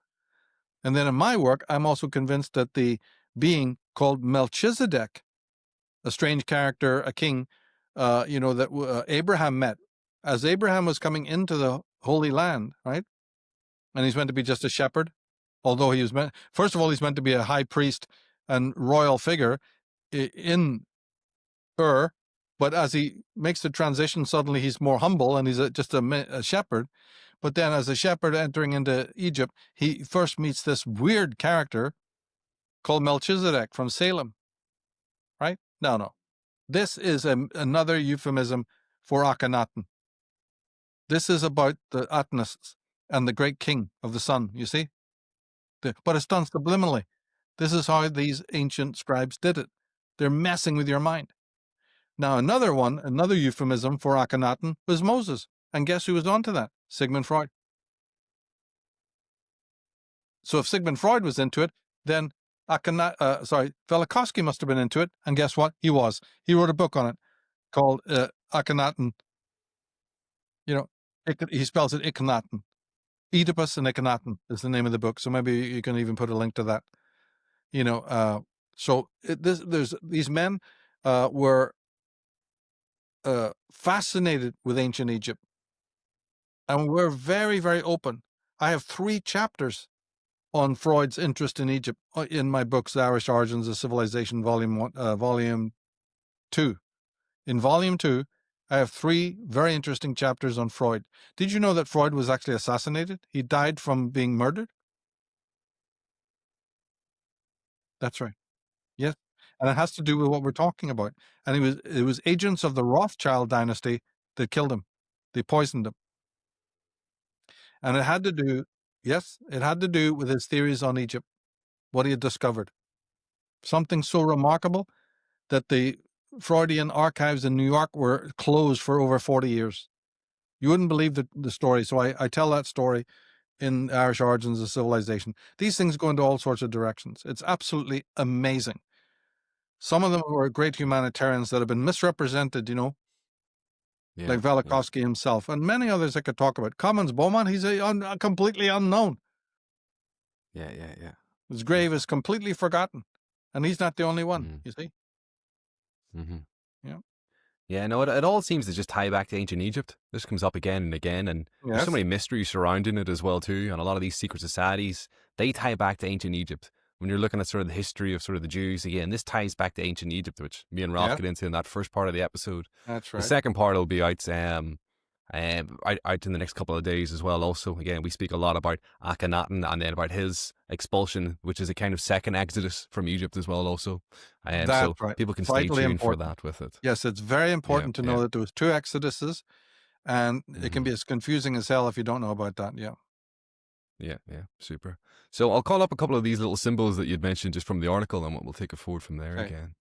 And then in my work, I'm also convinced that the being called Melchizedek, a strange character, a king, you know, that Abraham met as Abraham was coming into the Holy Land, right? And he's meant to be just a shepherd, although he was meant, first of all, he's meant to be a high priest and royal figure in Ur, but as he makes the transition, suddenly he's more humble and he's just a shepherd. But then as a shepherd entering into Egypt, he first meets this weird character called Melchizedek from Salem, right? No. This is another euphemism for Akhenaten. This is about the Atenists and the great king of the sun, you see? But it's done subliminally. This is how these ancient scribes did it. They're messing with your mind. Now, another euphemism for Akhenaten was Moses. And guess who was onto that? Sigmund Freud. So if Sigmund Freud was into it, then Velikovsky must have been into it. And guess what? He was. He wrote a book on it called Akhenaten. You know, he spells it Ikhenaten. Oedipus and Akhenaten is the name of the book. So maybe you can even put a link to that. You know, there's these men were fascinated with ancient Egypt, and we're very, very open. I have 3 chapters on Freud's interest in Egypt in my books, The Irish Origins of Civilization, Volume 2. In Volume 2, I have 3 very interesting chapters on Freud. Did you know that Freud was actually assassinated? He died from being murdered? That's right. Yes. And it has to do with what we're talking about. And it was agents of the Rothschild dynasty that killed him. They poisoned him. And it had to do, yes, it had to do with his theories on Egypt, what he had discovered. Something so remarkable that the Freudian archives in New York were closed for over 40 years. You wouldn't believe the story. So I tell that story in Irish Origins of Civilization. These things go into all sorts of directions. It's absolutely amazing. Some of them were great humanitarians that have been misrepresented, you know, like Velikovsky himself, and many others I could talk about. Commons Beaumont, he's a completely unknown. Yeah. His grave is completely forgotten, and he's not the only one, you see. Mm-hmm. Yeah. Yeah, no, it all seems to just tie back to ancient Egypt. This comes up again and again, and there's so Yes. many mysteries surrounding it as well too. And a lot of these secret societies, they tie back to ancient Egypt. When you're looking at sort of the history of sort of the Jews again, this ties back to ancient Egypt, which me and Ralph Yeah. get into in that first part of the episode. That's The right. second part will be out in the next couple of days as well. Also, again, we speak a lot about Akhenaten and then about his expulsion, which is a kind of second exodus from Egypt as well. Also, That's so right. people can stay Vitally tuned for important. that with it. Yes, it's very Yeah, important to yeah. know that there was two exoduses, and it can Hmm. be as confusing as hell if you don't know about that. Yeah. Yeah, yeah, super. So I'll call up a couple of these little symbols that you'd mentioned just from the article, and we'll take it forward from there Okay. again.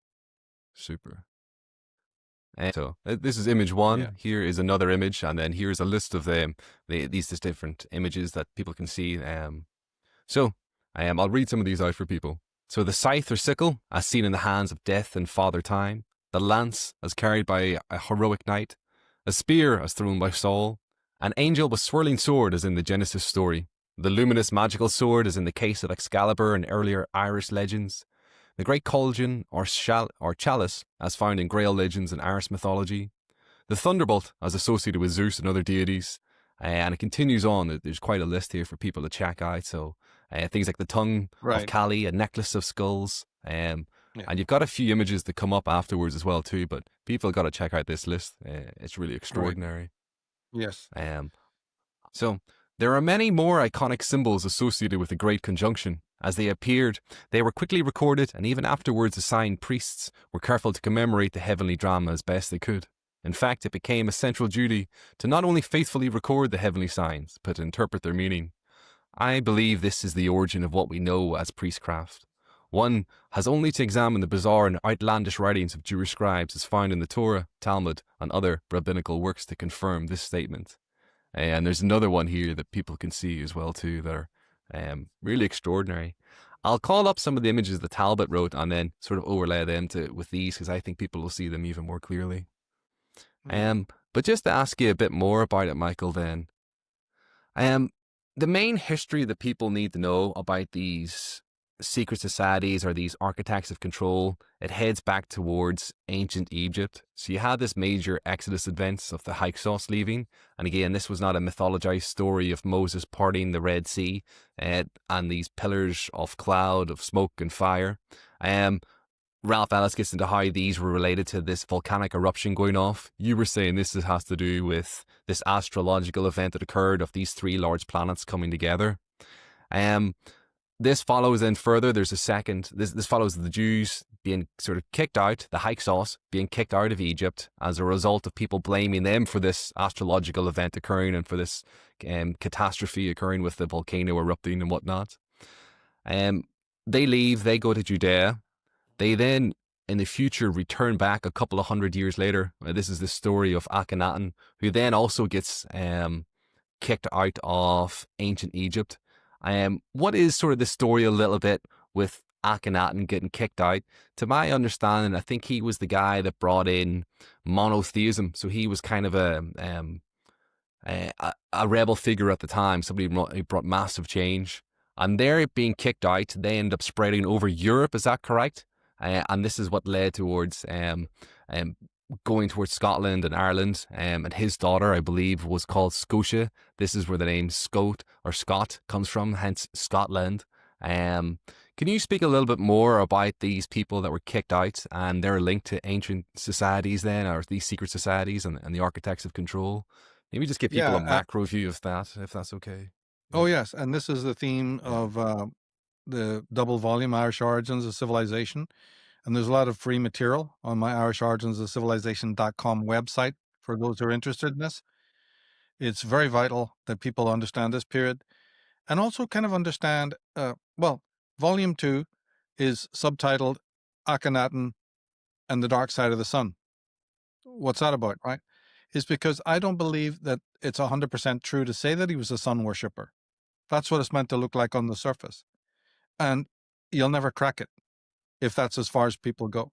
Super. And so this is image Yeah. one. Here is another image, and then here's a list of these just different images that people can see. So I'll read some of these out for people. So the scythe or sickle, as seen in the hands of death and Father Time, the lance, as carried by a heroic knight, a spear, as thrown by Saul, an angel with swirling sword, as in the Genesis story, the luminous magical sword, as in the case of Excalibur and earlier Irish legends, the great cauldron or chalice, as found in Grail legends and Irish mythology, the thunderbolt, as associated with Zeus and other deities. And it continues on. There's quite a list here for people to check out. So things like the tongue of Right. Kali, a necklace of skulls. Yeah. And you've got a few images that come up afterwards as well too. But people got to check out this list. It's really Right. extraordinary. Yes. Um, so there are many more iconic symbols associated with the Great Conjunction. As they appeared, they were quickly recorded, and even afterwards assigned priests were careful to commemorate the heavenly drama as best they could. In fact, it became a central duty to not only faithfully record the heavenly signs, but to interpret their meaning. I believe this is the origin of what we know as priestcraft. One has only to examine the bizarre and outlandish writings of Jewish scribes as found in the Torah, Talmud, and other rabbinical works to confirm this statement. And there's another one here that people can see as well too that are really extraordinary. I'll call up some of the images that Talbot wrote and then sort of overlay them with these because I think people will see them even more clearly. Mhm. But just to ask you a bit more about it, Michael, then, um, the main history that people need to know about these secret societies or these architects of control, it heads back towards ancient Egypt. So you had this major Exodus events of the Hyksos leaving. And again, this was not a mythologized story of Moses parting the Red Sea and these pillars of cloud, of smoke and fire. Ralph Ellis gets into how these were related to this volcanic eruption going off. You were saying this has to do with this astrological event that occurred of these three large planets coming together. Um, this follows then further. There's a second. This follows the Jews being sort of kicked out, the Hyksos being kicked out of Egypt as a result of people blaming them for this astrological event occurring and for this catastrophe occurring with the volcano erupting and whatnot. They leave. They go to Judea. They then, in the future, return back a couple of hundred years later. This is the story of Akhenaten, who then also gets kicked out of ancient Egypt. What is sort of the story a little bit with Akhenaten getting kicked out? To my understanding, I think he was the guy that brought in monotheism. So he was kind of a rebel figure at the time, somebody who brought massive change. And they're being kicked out. They end up spreading over Europe. Is that correct? And this is what led towards um, going towards Scotland and Ireland. And his daughter, I believe, was called Scotia. This is where the name Scot or Scot comes from, hence Scotland. Can you speak a little bit more about these people that were kicked out and their link to ancient societies then, or these secret societies and the architects of control? Maybe just give people Yeah. a macro view of that, if that's okay. Oh, Yeah, yes. And this is the theme yeah. of the double volume Irish Origins of Civilization. And there's a lot of free material on my Irish Origins of Civilization.com website for those who are interested in this. It's very vital that people understand this period and also kind of understand. Well, volume 2 is subtitled Akhenaten and the Dark Side of the Sun. What's that about, right? Is because I don't believe that it's 100% true to say that he was a sun worshiper. That's what it's meant to look like on the surface. And you'll never crack it if that's as far as people go.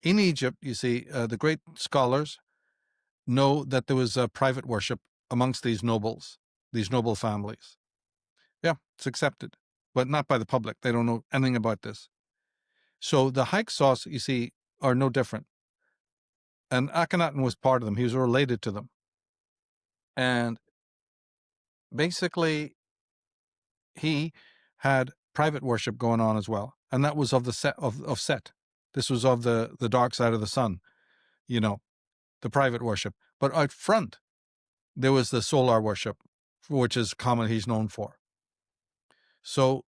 In Egypt, you see, the great scholars know that there was a private worship amongst these nobles, these noble families. Yeah, it's accepted, but not by the public. They don't know anything about this. So the Hyksos, you see, are no different. And Akhenaten was part of them. He was related to them. And basically, he had private worship going on as well. And that was of the Set of Set. This was of the dark side of the sun, the private worship. But out front, there was the solar worship, which is common he's known for. So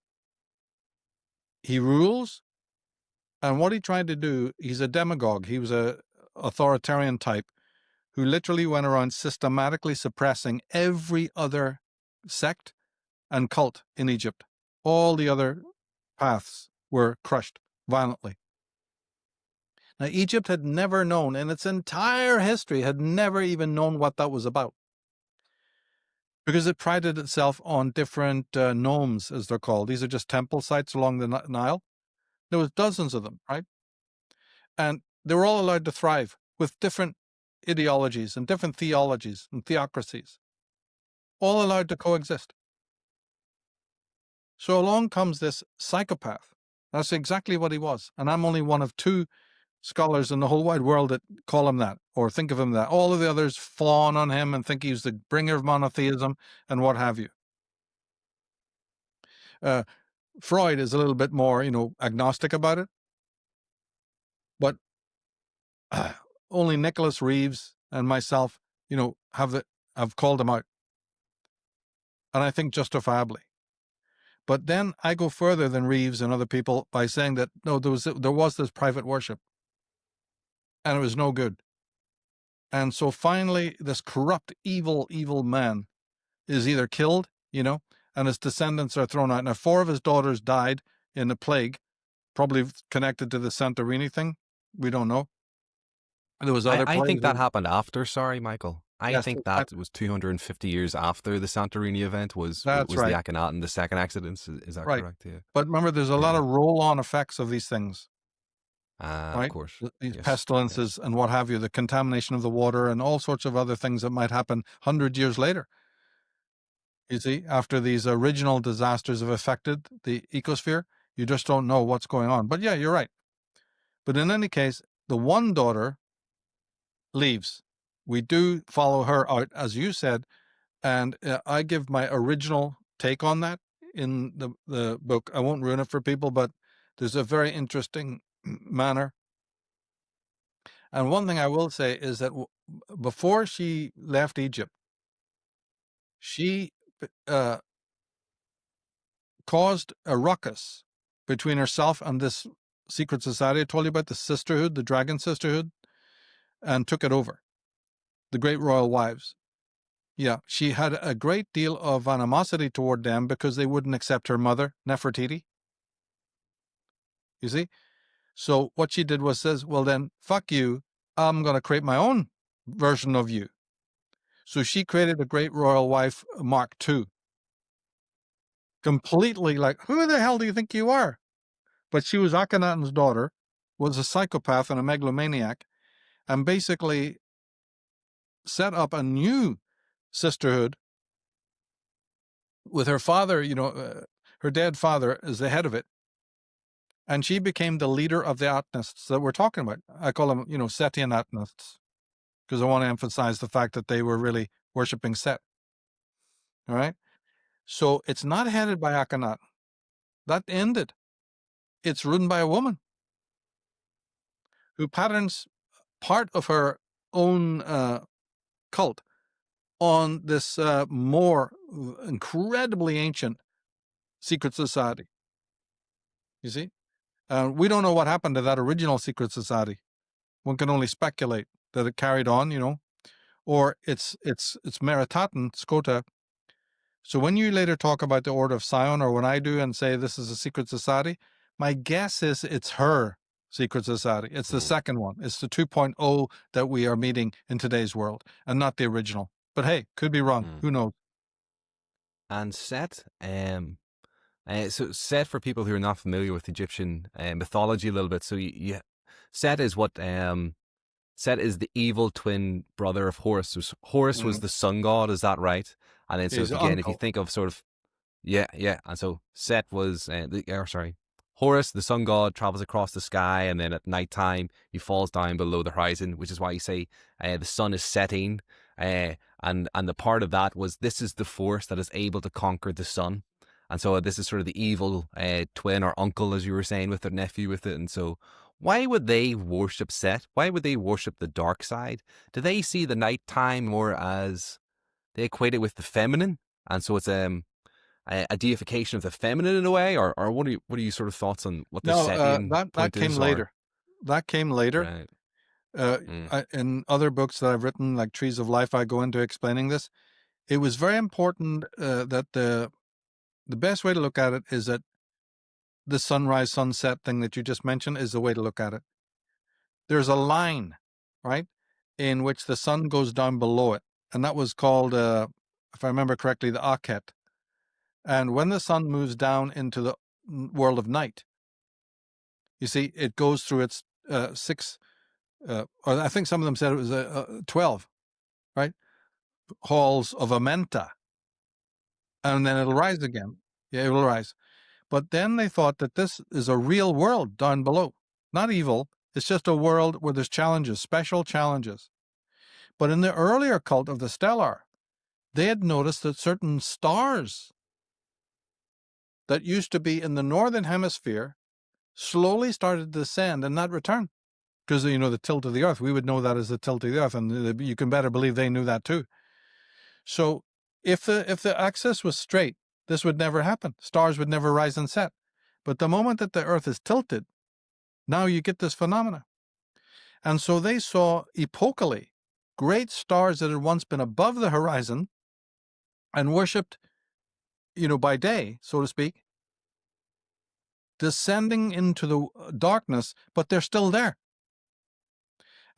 he rules, and what he tried to do, he's a demagogue. He was a authoritarian type who literally went around systematically suppressing every other sect and cult in Egypt. All the other paths were crushed violently. Now, Egypt had never known, in its entire history, had never even known what that was about, because it prided itself on different nomes, as they're called. These are just temple sites along the Nile. There was dozens of them, right? And they were all allowed to thrive with different ideologies and different theologies and theocracies, all allowed to coexist. So along comes this psychopath. That's exactly what he was. And I'm only one of 2 scholars in the whole wide world that call him that or think of him that. All of the others fawn on him and think he's the bringer of monotheism and what have you. Freud is a little bit more, agnostic about it. But only Nicholas Reeves and myself, have called him out. And I think justifiably. But then I go further than Reeves and other people by saying that, no, there was this private worship. And it was no good. And so finally, this corrupt, evil man is either killed, and his descendants are thrown out. Now, 4 of his daughters died in the plague, probably connected to the Santorini thing. We don't know. There was other I think that plagues. happened after, sorry, Michael. I Yes, think that was 250 years after the Santorini event was That's right. the Akhenaten, the second Exodus. Is that Right. correct? Yeah. But remember, there's a lot of roll-on effects of these things, right? Of course. These Yes, pestilences and what have you, the contamination of the water and all sorts of other things that might happen 100 years later. You see, after these original disasters have affected the ecosphere, you just don't know what's going on. But yeah, you're right. But in any case, the one daughter leaves. We do follow her out, as you said, and I give my original take on that in the book. I won't ruin it for people, but there's a very interesting manner. And one thing I will say is that before she left Egypt, she caused a ruckus between herself and this secret society. I told you about the sisterhood, the dragon sisterhood, and took it over. The great royal wives. Yeah, she had a great deal of animosity toward them because they wouldn't accept her mother, Nefertiti. You see? So what she did was says, well then, fuck you, I'm going to create my own version of you. So she created a great royal wife, Mark II. Completely like, who the hell do you think you are? But she was Akhenaten's daughter, was a psychopath and a megalomaniac, and basically set up a new sisterhood with her father, her dead father is the head of it. And she became the leader of the Atnists that we're talking about. I call them, Setian Atnists, because I want to emphasize the fact that they were really worshipping Set. All right? So it's not headed by Akhenaten. That ended. It's run by a woman who patterns part of her own cult on this more incredibly ancient secret society. You see? We don't know what happened to that original secret society. One can only speculate that it carried on, or it's Meritaten, Skota. So when you later talk about the Order of Sion, or when I do and say this is a secret society, my guess is it's her secret society. It's the second one. It's the 2.0 that we are meeting in today's world, and not the original. But hey, could be wrong. Who knows? And Set, so Set, for people who are not familiar with Egyptian mythology a little bit, so Set is what Set is the evil twin brother of Horus. So Horus was the sun god, is that right? And then so again, if you think of sort of and so Set was Horus, the sun god, travels across the sky, and then at night time he falls down below the horizon, which is why you say the sun is setting. And the part of that was this is the force that is able to conquer the sun. And so this is sort of the evil twin or uncle, as you were saying, with their nephew with it. And so why would they worship Set? Why would they worship the dark side? Do they see the nighttime more as they equate it with the feminine? And so it's a deification of the feminine in a way, or what are you sort of thoughts on what the No, Setian that point came is? Or later. That came later. right, In other books that I've written, like Trees of Life, I go into explaining this. It was very important that the best way to look at it is that the sunrise sunset thing that you just mentioned is the way to look at it. There's a line, right, in which the sun goes down below it, and that was called, if I remember correctly, the Akhet. And when the sun moves down into the world of night, you see, it goes through its six, or I think some of them said it was 12, right, halls of Amenta, and then it'll rise again. Yeah, it will rise. But then they thought that this is a real world down below, not evil. It's just a world where there's challenges, special challenges. But in the earlier cult of the stellar, they had noticed that certain stars that used to be in the northern hemisphere slowly started to descend and not return. Because, the tilt of the earth, we would know that as the tilt of the earth, and you can better believe they knew that too. So if the axis was straight, this would never happen. Stars would never rise and set. But the moment that the earth is tilted, now you get this phenomena. And so they saw epocally great stars that had once been above the horizon and worshipped, by day, so to speak, descending into the darkness, but they're still there.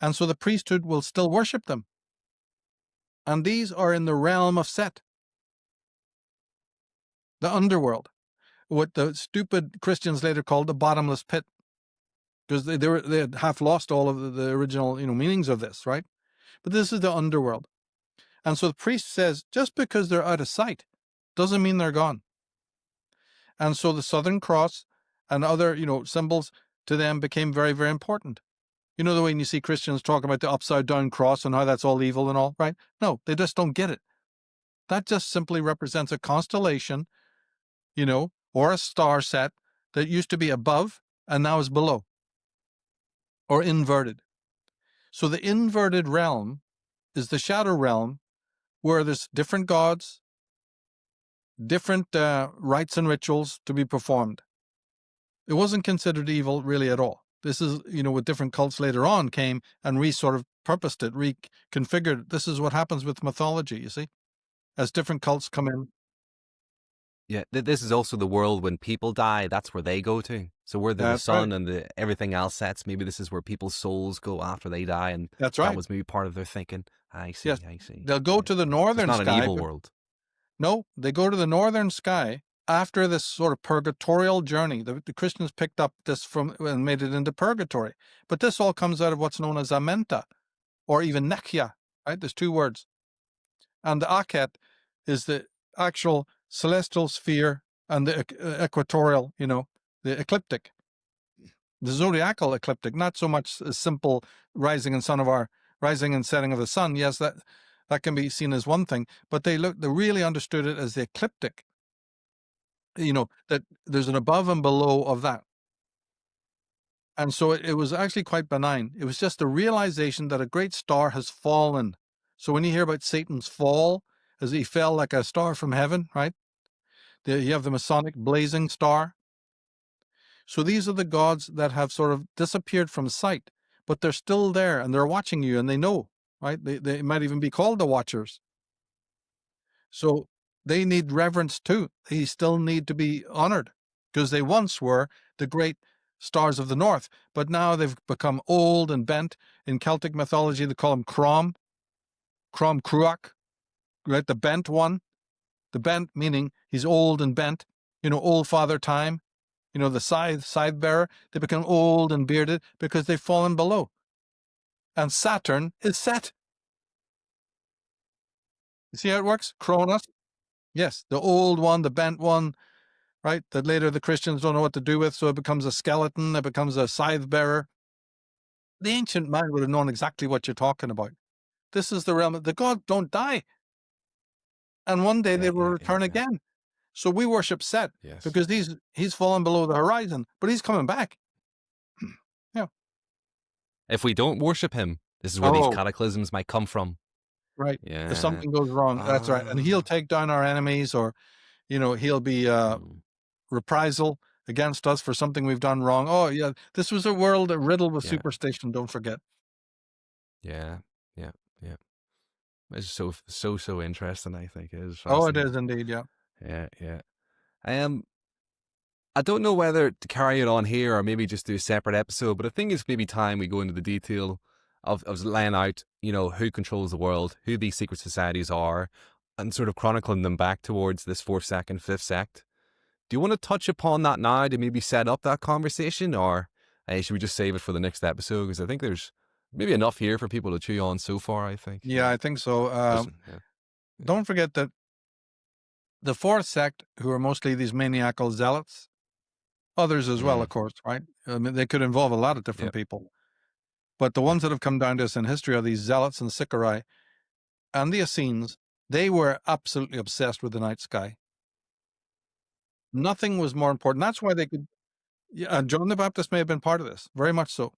And so the priesthood will still worship them. And these are in the realm of Set, the underworld, what the stupid Christians later called the bottomless pit, because they had half lost all of the original meanings of this, right? But this is the underworld. And so the priest says, just because they're out of sight doesn't mean they're gone. And so the Southern Cross and other, symbols to them became very, very important. The way you see Christians talk about the upside down cross and how that's all evil and all, right? No, they just don't get it. That just simply represents a constellation, or a star set that used to be above and now is below, or inverted. So the inverted realm is the shadow realm where there's different gods, different rites and rituals to be performed. It wasn't considered evil really at all. This is, with different cults later on came and sort of purposed it, reconfigured it. This is what happens with mythology, you see, as different cults come in. yeah. This is also the world when people die. That's where they go to. So where the That's right. sun and everything else sets, maybe this is where people's souls go after they die, and That's that right. was maybe part of their thinking. I see. Yes. I see. They'll go Yeah. to the So it's northern not an sky. evil world. No, they go to the northern sky after this sort of purgatorial journey. The Christians picked up this from and made it into purgatory. But this all comes out of what's known as Amenta, or even Nekhya, right? There's two words. And the Akhet is the actual celestial sphere and the equatorial, the ecliptic, the zodiacal ecliptic, not so much a simple rising and setting of the sun. Yes, that can be seen as one thing, but they really understood it as the ecliptic, that there's an above and below of that. And so it was actually quite benign. It was just the realization that a great star has fallen. So when you hear about Satan's fall, as he fell like a star from heaven, right? You have the Masonic blazing star. So these are the gods that have sort of disappeared from sight, but they're still there and they're watching you and they know, right? They might even be called the Watchers. So they need reverence too. They still need to be honored because they once were the great stars of the north, but now they've become old and bent. In Celtic mythology, they call him Crom Cruach, right? The bent one. The bent meaning he's old and bent, old father time, the scythe bearer. They become old and bearded because they've fallen below. And Saturn is Set. You see how it works? Cronus. Yes, the old one, the bent one, right? That later the Christians don't know what to do with, so it becomes a skeleton, it becomes a scythe bearer. The ancient man would have known exactly what you're talking about. This is the realm of the gods don't die. And one day they Yeah, will yeah, yeah, return yeah. again. So we worship Set Yes. because he's fallen below the horizon, but he's coming back. Yeah. If we don't worship him, this is where these Oh, cataclysms might come from. right. If Yeah. something goes wrong, that's right. And he'll Ah. take down our enemies, or he'll be Mm. reprisal against us for something we've done wrong. Oh yeah, this was a world riddled with Yeah. superstition. Don't forget. Yeah. Yeah. Yeah. It's so interesting, I think. It is Oh, it is fascinating. indeed. Yeah. Yeah, yeah. Um, I don't know whether to carry it on here or maybe just do a separate episode, but I think it's maybe time we go into the detail of laying out, who controls the world, who these secret societies are, and sort of chronicling them back towards this fourth sect and fifth sect. Do you want to touch upon that now to maybe set up that conversation, or should we just save it for the next episode? Because I think there's maybe enough here for people to chew on so far, I think. Yeah, I think so. Just, yeah. Don't forget that the fourth sect, who are mostly these maniacal zealots, others as well, Mm, of course, right? I mean, they could involve a lot of different yep, people. But the ones that have come down to us in history are these zealots and Sicarii and the Essenes. They were absolutely obsessed with the night sky. Nothing was more important. That's why they could. Yeah, and John the Baptist may have been part of this, very much so.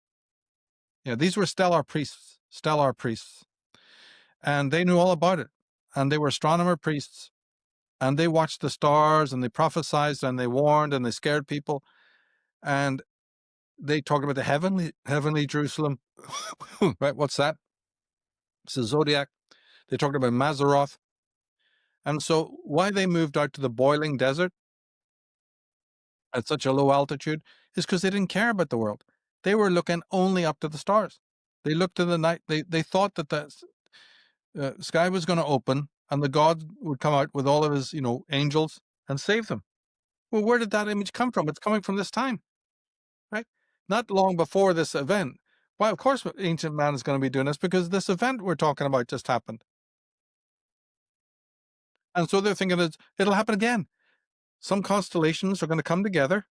Yeah, these were stellar priests, and they knew all about it. And they were astronomer priests, and they watched the stars, and they prophesied, and they warned, and they scared people, and they talked about the heavenly Jerusalem. Right? What's that? It's the zodiac. They talked about Mazzaroth. And so why they moved out to the boiling desert at such a low altitude is because they didn't care about the world. They were looking only up to the stars. They looked to the night. They thought that the sky was going to open and the God would come out with all of his, angels and save them. Well, where did that image come from? It's coming from this time, right? Not long before this event. Why, of course, ancient man is going to be doing this because this event we're talking about just happened. And so they're thinking it'll happen again. Some constellations are going to come together.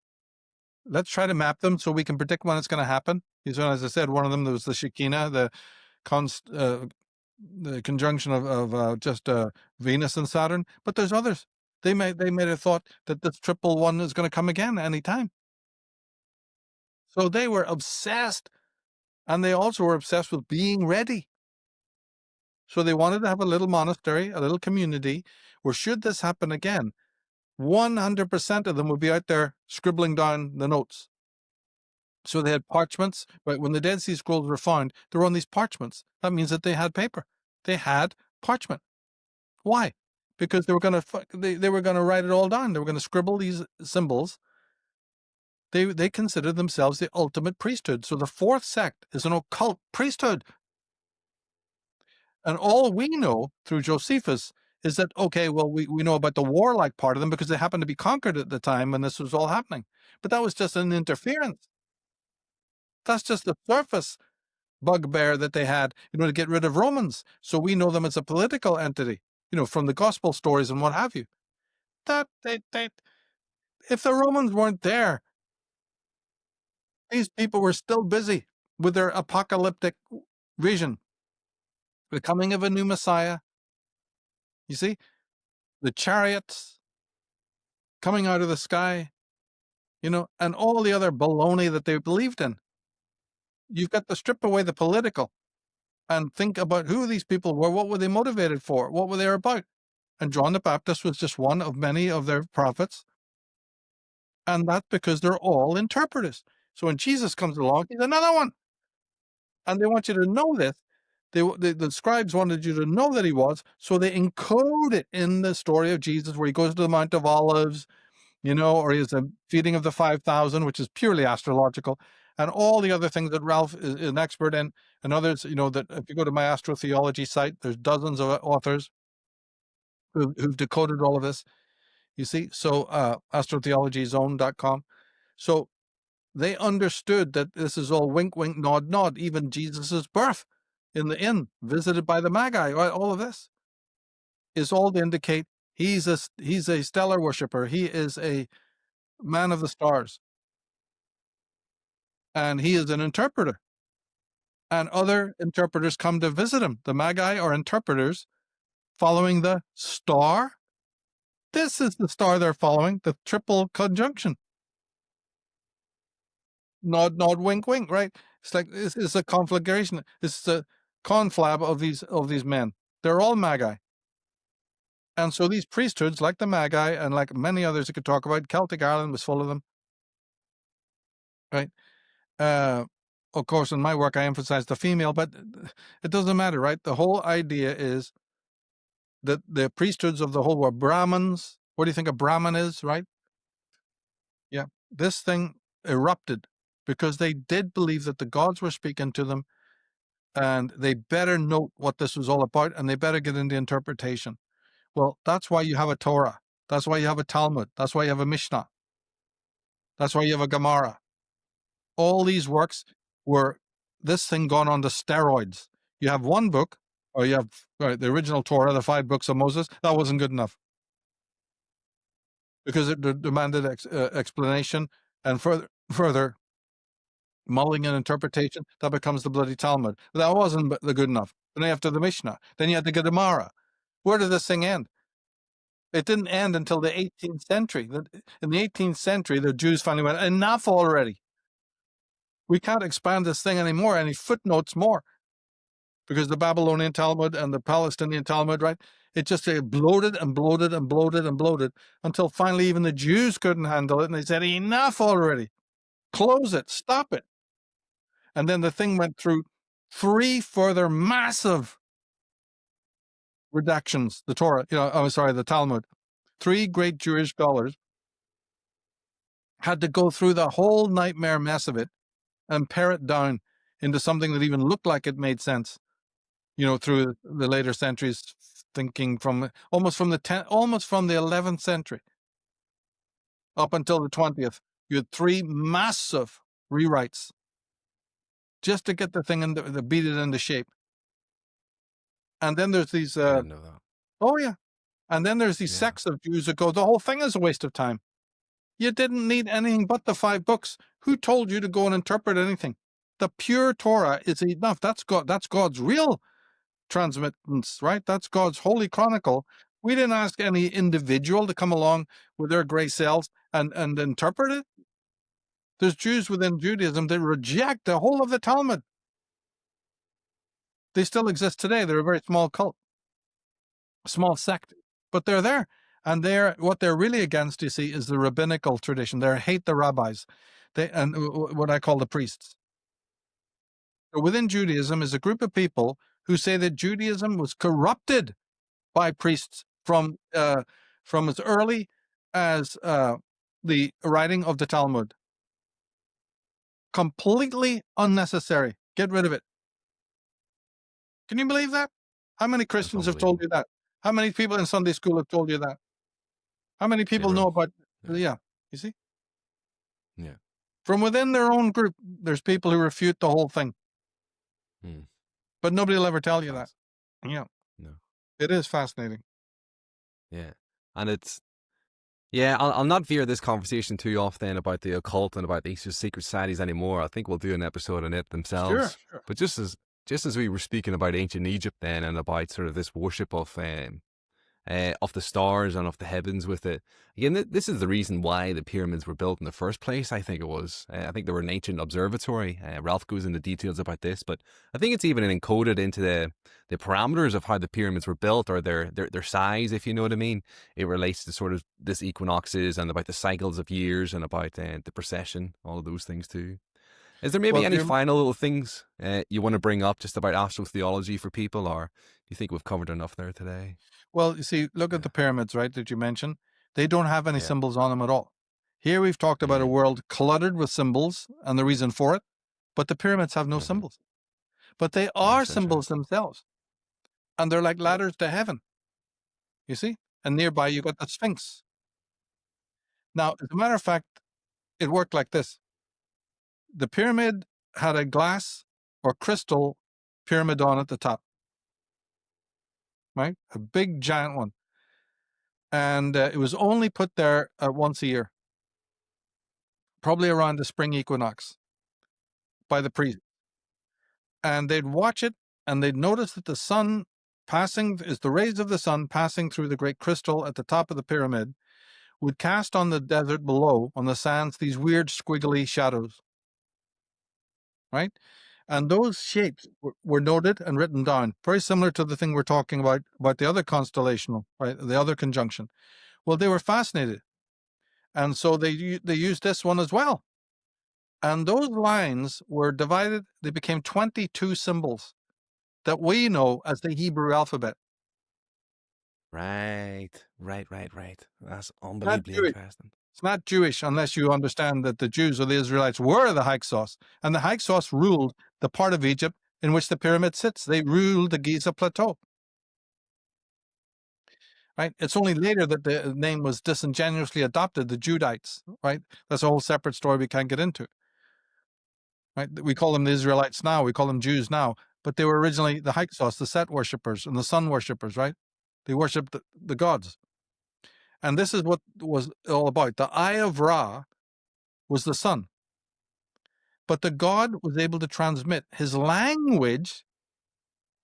Let's try to map them so we can predict when it's going to happen. As I said, one of them, there was the Shekinah, the conjunction of just Venus and Saturn. But there's others. They may have thought that this triple one is going to come again anytime. So they were obsessed, and they also were obsessed with being ready. So they wanted to have a little monastery, a little community, where should this happen again, 100% of them would be out there scribbling down the notes. So they had parchments, but when the Dead Sea Scrolls were found, they were on these parchments. That means that they had paper. They had parchment. Why? Because they were going to they were going to write it all down. They were going to scribble these symbols. They considered themselves the ultimate priesthood. So the fourth sect is an occult priesthood. And all we know through Josephus is that, okay, well, we know about the warlike part of them because they happened to be conquered at the time when this was all happening. But that was just an interference. That's just the surface bugbear that they had, to get rid of Romans. So we know them as a political entity, from the gospel stories and what have you. That if the Romans weren't there, these people were still busy with their apocalyptic vision, the coming of a new Messiah. You see, the chariots coming out of the sky, and all the other baloney that they believed in. You've got to strip away the political and think about who these people were, what were they motivated for, what were they about. And John the Baptist was just one of many of their prophets. And that's because they're all interpreters. So when Jesus comes along, he's another one. And they want you to know this. The scribes wanted you to know that he was, so they encode it in the story of Jesus where he goes to the Mount of Olives, or he has a feeding of the 5,000, which is purely astrological, and all the other things that Ralph is an expert in, and others, that if you go to my astrotheology site, there's dozens of authors who've decoded all of this. You see, so astrotheologyzone.com. So they understood that this is all wink, wink, nod, nod. Even Jesus's birth in the inn, visited by the Magi, right? All of this is all to indicate he's a stellar worshiper. He is a man of the stars. And he is an interpreter. And other interpreters come to visit him. The Magi are interpreters following the star. This is the star they're following, the triple conjunction. Nod, nod, wink, wink, right? It's like this is a conflagration. This is a conflab of these men. They're all Magi. And so these priesthoods, like the Magi and like many others you could talk about, Celtic Ireland was full of them, right? Of course, in my work, I emphasize the female, but it doesn't matter, right? The whole idea is that the priesthoods of the whole were Brahmins. What do you think a Brahmin is, right? Yeah. This thing erupted because they did believe that the gods were speaking to them, and they better note what this was all about, and they better get into interpretation. Well, that's why you have a Torah. That's why you have a Talmud. That's why you have a Mishnah. That's why you have a Gemara. All these works were this thing gone on to steroids. You have one book, or you have the original Torah, the 5 books of Moses. That wasn't good enough because it demanded explanation and further mulling and interpretation. That becomes the bloody Talmud. But that wasn't good enough. Then after the Mishnah, then you had to get the Gemara. Where did this thing end? It didn't end until the 18th century. In the 18th century, the Jews finally went, enough already. We can't expand this thing anymore, any footnotes more. Because the Babylonian Talmud and the Palestinian Talmud, right? It just bloated and bloated and bloated and bloated until finally even the Jews couldn't handle it. And they said, enough already. Close it. Stop it. And then the thing went through 3 further massive redactions. The Torah, the Talmud. 3 great Jewish scholars had to go through the whole nightmare mess of it and pare it down into something that even looked like it made sense, through the later centuries, thinking almost from the 11th century up until the 20th. You had 3 massive rewrites just to get the thing to beat it into shape. And then there's these I didn't know that. oh yeah, and then there's these sects of Jews that go, the whole thing is a waste of time. You didn't need anything but the 5 books. Who told you to go and interpret anything? The pure Torah is enough. That's God's real transmittance, right? That's God's holy chronicle. We didn't ask any individual to come along with their gray cells and interpret it. There's Jews within Judaism that reject the whole of the Talmud. They still exist today. They're a very small cult, small sect, but they're there. And what they're really against, you see, is the rabbinical tradition. They hate the rabbis, and what I call the priests. So within Judaism is a group of people who say that Judaism was corrupted by priests from as early as the writing of the Talmud. Completely unnecessary. Get rid of it. Can you believe that? How many Christians have told you that? How many people in Sunday school have told you that? How many people know about, you see? Yeah. From within their own group, there's people who refute the whole thing. But nobody will ever tell you that. Yeah. No. It is fascinating. Yeah. And it's, I'll not veer this conversation too off then about the occult and about these secret societies anymore. I think we'll do an episode on it themselves. Sure. But just as we were speaking about ancient Egypt then and about sort of this worship of the stars and of the heavens with it. Again, this is the reason why the pyramids were built in the first place, I think it was. I think they were an ancient observatory. Ralph goes into details about this, but I think it's even encoded into the parameters of how the pyramids were built, or their size, if you know what I mean. It relates to sort of this equinoxes and about the cycles of years and about the precession, all of those things too. Is there maybe any final little things you want to bring up just about astrotheology for people, or do you think we've covered enough there today? Well, you see, look at the pyramids, right, that you mentioned. They don't have any symbols on them at all. Here we've talked about a world cluttered with symbols and the reason for it, but the pyramids have no symbols. But they are symbols themselves. And they're like ladders to heaven. You see? And nearby you got the Sphinx. Now, as a matter of fact, it worked like this. The pyramid had a glass or crystal pyramidon at the top. Right? A big giant one. And it was only put there once a year. probably around the spring equinox, by the priest. And they'd watch it, and they'd notice that the sun the rays of the sun passing through the great crystal at the top of the pyramid would cast on the desert below, on the sands, these weird squiggly shadows, right? And those shapes were noted and written down, very similar to the thing we're talking about the other constellational, right? The other conjunction. Well, they were fascinated. And so they used this one as well. And those lines were divided, they became 22 symbols that we know as the Hebrew alphabet. Right. That's Not unbelievably Jewish. interesting. It's not Jewish unless you understand that the Jews or the Israelites were the Hyksos, and the Hyksos ruled the part of Egypt in which the pyramid sits. They ruled the Giza Plateau. Right? It's only later that the name was disingenuously adopted, the Judites. Right? That's a whole separate story we can't get into. Right? We call them the Israelites now. We call them Jews now, but they were originally the Hyksos, the Set worshippers and the sun worshippers. Right? They worshipped the gods. And this is what was all about. The Eye of Ra was the sun. But the god was able to transmit his language,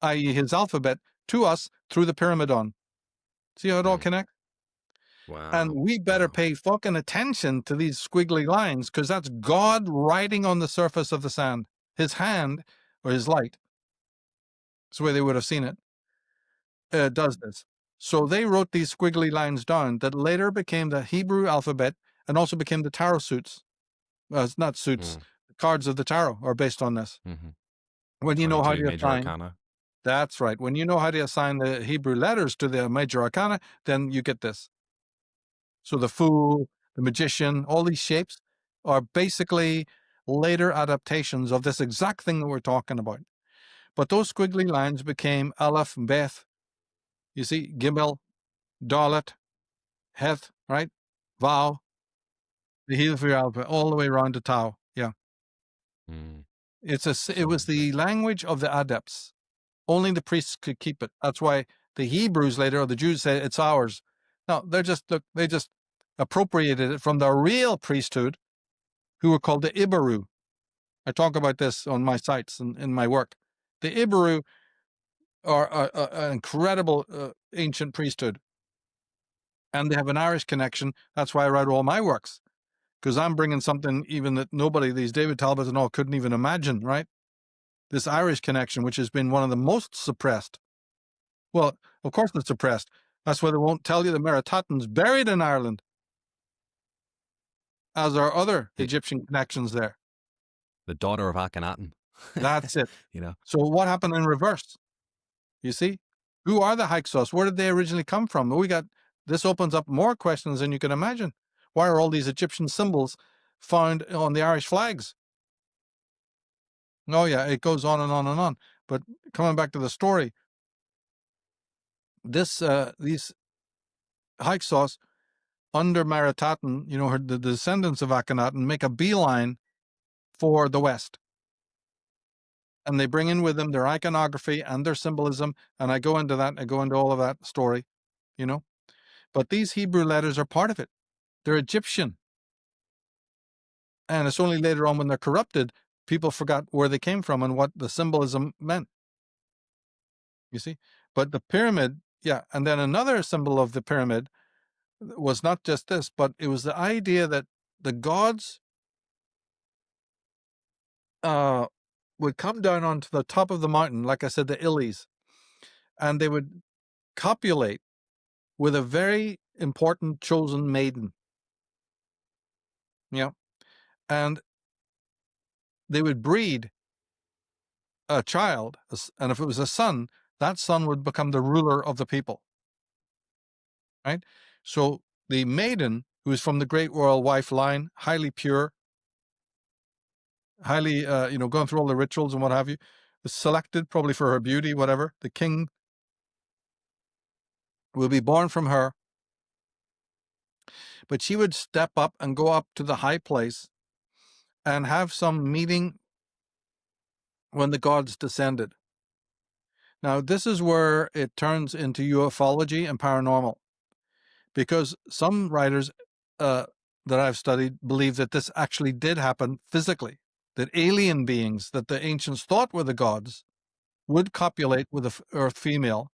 i.e., his alphabet, to us through the pyramidon. See how it all connects? Wow. And we better pay fucking attention to these squiggly lines, because that's God writing on the surface of the sand. His hand, or his light, that's the way they would have seen it, does this. So they wrote these squiggly lines down that later became the Hebrew alphabet and also became the tarot suits. It's not suits. The cards of the tarot are based on this. When you know how 22 to major assign, arcana. that's right. When you know how to assign the Hebrew letters to the major arcana, then you get this. So the Fool, the Magician, all these shapes are basically later adaptations of this exact thing that we're talking about. But those squiggly lines became Aleph, Beth, you see, Gimel, Dalet, Heth, right? Vav, the Hebrew alphabet, all the way around to Tau. Yeah. It was the language of the adepts. Only the priests could keep it. That's why the Hebrews later, or the Jews, say it's ours. No, they just appropriated it from the real priesthood, who were called the Ibaru. I talk about this on my sites and in my work. The Ibaru are an incredible ancient priesthood, and they have an Irish connection. That's why I write all my works, because I'm bringing something even that nobody, these David Talbots and all, couldn't even imagine, right? This Irish connection, which has been one of the most suppressed. Well, of course it's suppressed. That's why they won't tell you the Meritaten's buried in Ireland, as are other Egyptian connections there. The daughter of Akhenaten. That's it. You know. So what happened in reverse? You see? Who are the Hyksos? Where did they originally come from? This opens up more questions than you can imagine. Why are all these Egyptian symbols found on the Irish flags? Oh yeah, it goes on and on and on. But coming back to the story, these Hyksos under Meritaten, the descendants of Akhenaten, make a beeline for the West. And they bring in with them their iconography and their symbolism. And I go into that, I go into all of that story, But these Hebrew letters are part of it. They're Egyptian. And it's only later on, when they're corrupted, people forgot where they came from and what the symbolism meant. You see? But the pyramid, yeah. And then another symbol of the pyramid was not just this, but it was the idea that the gods would come down onto the top of the mountain, like I said, the Illies, and they would copulate with a very important chosen maiden. Yeah. And they would breed a child, and if it was a son, that son would become the ruler of the people. Right? So the maiden, who is from the great royal wife line, highly pure, highly, going through all the rituals and what have you, was selected probably for her beauty, whatever. The king will be born from her, but she would step up and go up to the high place and have some meeting when the gods descended. Now, this is where it turns into ufology and paranormal, because some writers that I've studied believe that this actually did happen physically, that alien beings that the ancients thought were the gods would copulate with the earth female,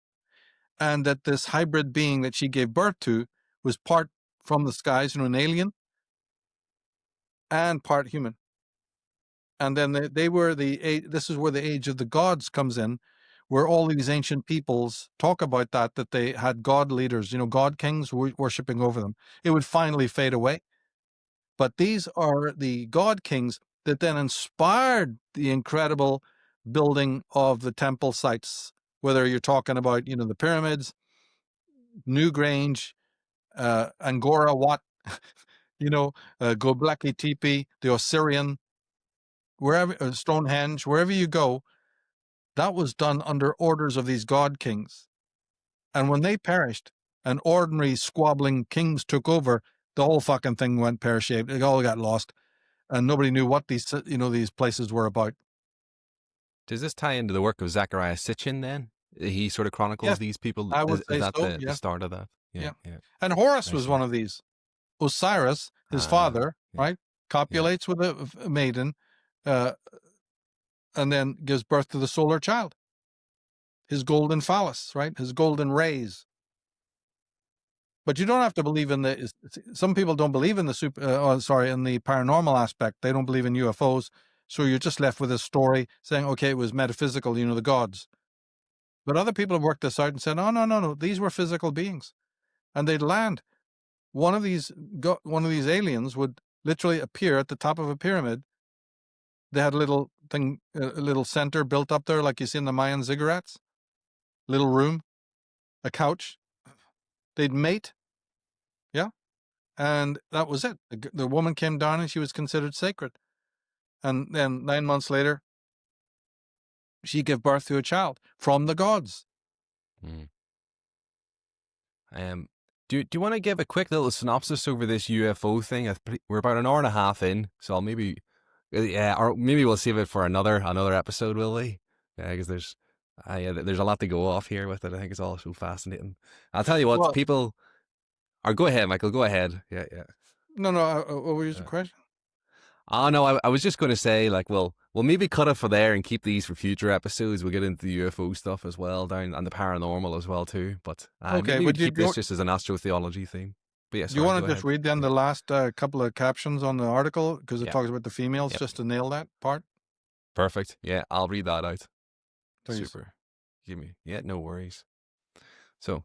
and that this hybrid being that she gave birth to was part from the skies, an alien, and part human. And then they were this is where the age of the gods comes in, where all these ancient peoples talk about that they had god leaders, god kings worshipping over them. It would finally fade away. But these are the god kings that then inspired the incredible building of the temple sites, whether you're talking about, the pyramids, Newgrange, Angkor Wat, Göbekli Tepe, the Osirian, wherever, Stonehenge, wherever you go, that was done under orders of these god kings. And when they perished and ordinary squabbling kings took over, the whole fucking thing went pear-shaped. It all got lost. And nobody knew what these places were about. Does this tie into the work of Zechariah Sitchin then? He sort of chronicles these people. I would say is that so, the start of that? Yeah. And Horus was one of these. Osiris, his father, right, copulates with a maiden, and then gives birth to the solar child. His golden phallus, right? His golden rays. But you don't have to believe in some people don't believe in in the paranormal aspect. They don't believe in UFOs. So you're just left with a story saying, okay, it was metaphysical, the gods. But other people have worked this out and said, oh, no, these were physical beings. And they'd land. One of these aliens would literally appear at the top of a pyramid. They had a little thing, a little center built up there, like you see in the Mayan ziggurats. Little room, a couch. They'd mate. Yeah. And that was it. The woman came down and she was considered sacred. And then 9 months later, she gave birth to a child from the gods. Do you want to give a quick little synopsis over this UFO thing? We're about an hour and a half in, so or maybe we'll save it for another episode, will we? Yeah, because there's a lot to go off here with it. I think it's all so fascinating. I'll tell you what, people. Or go ahead, Michael. Go ahead. Yeah. No. What was your question? Oh no, I was just going to say, like, we'll maybe cut it for there and keep these for future episodes. We'll get into the UFO stuff as well, and the paranormal as well too. But maybe we keep this just as an astrotheology theme. But yes, do you want to just read then the last couple of captions on the article, because it talks about the females, just to nail that part? Perfect. Yeah, I'll read that out. Please. Super. No worries. So,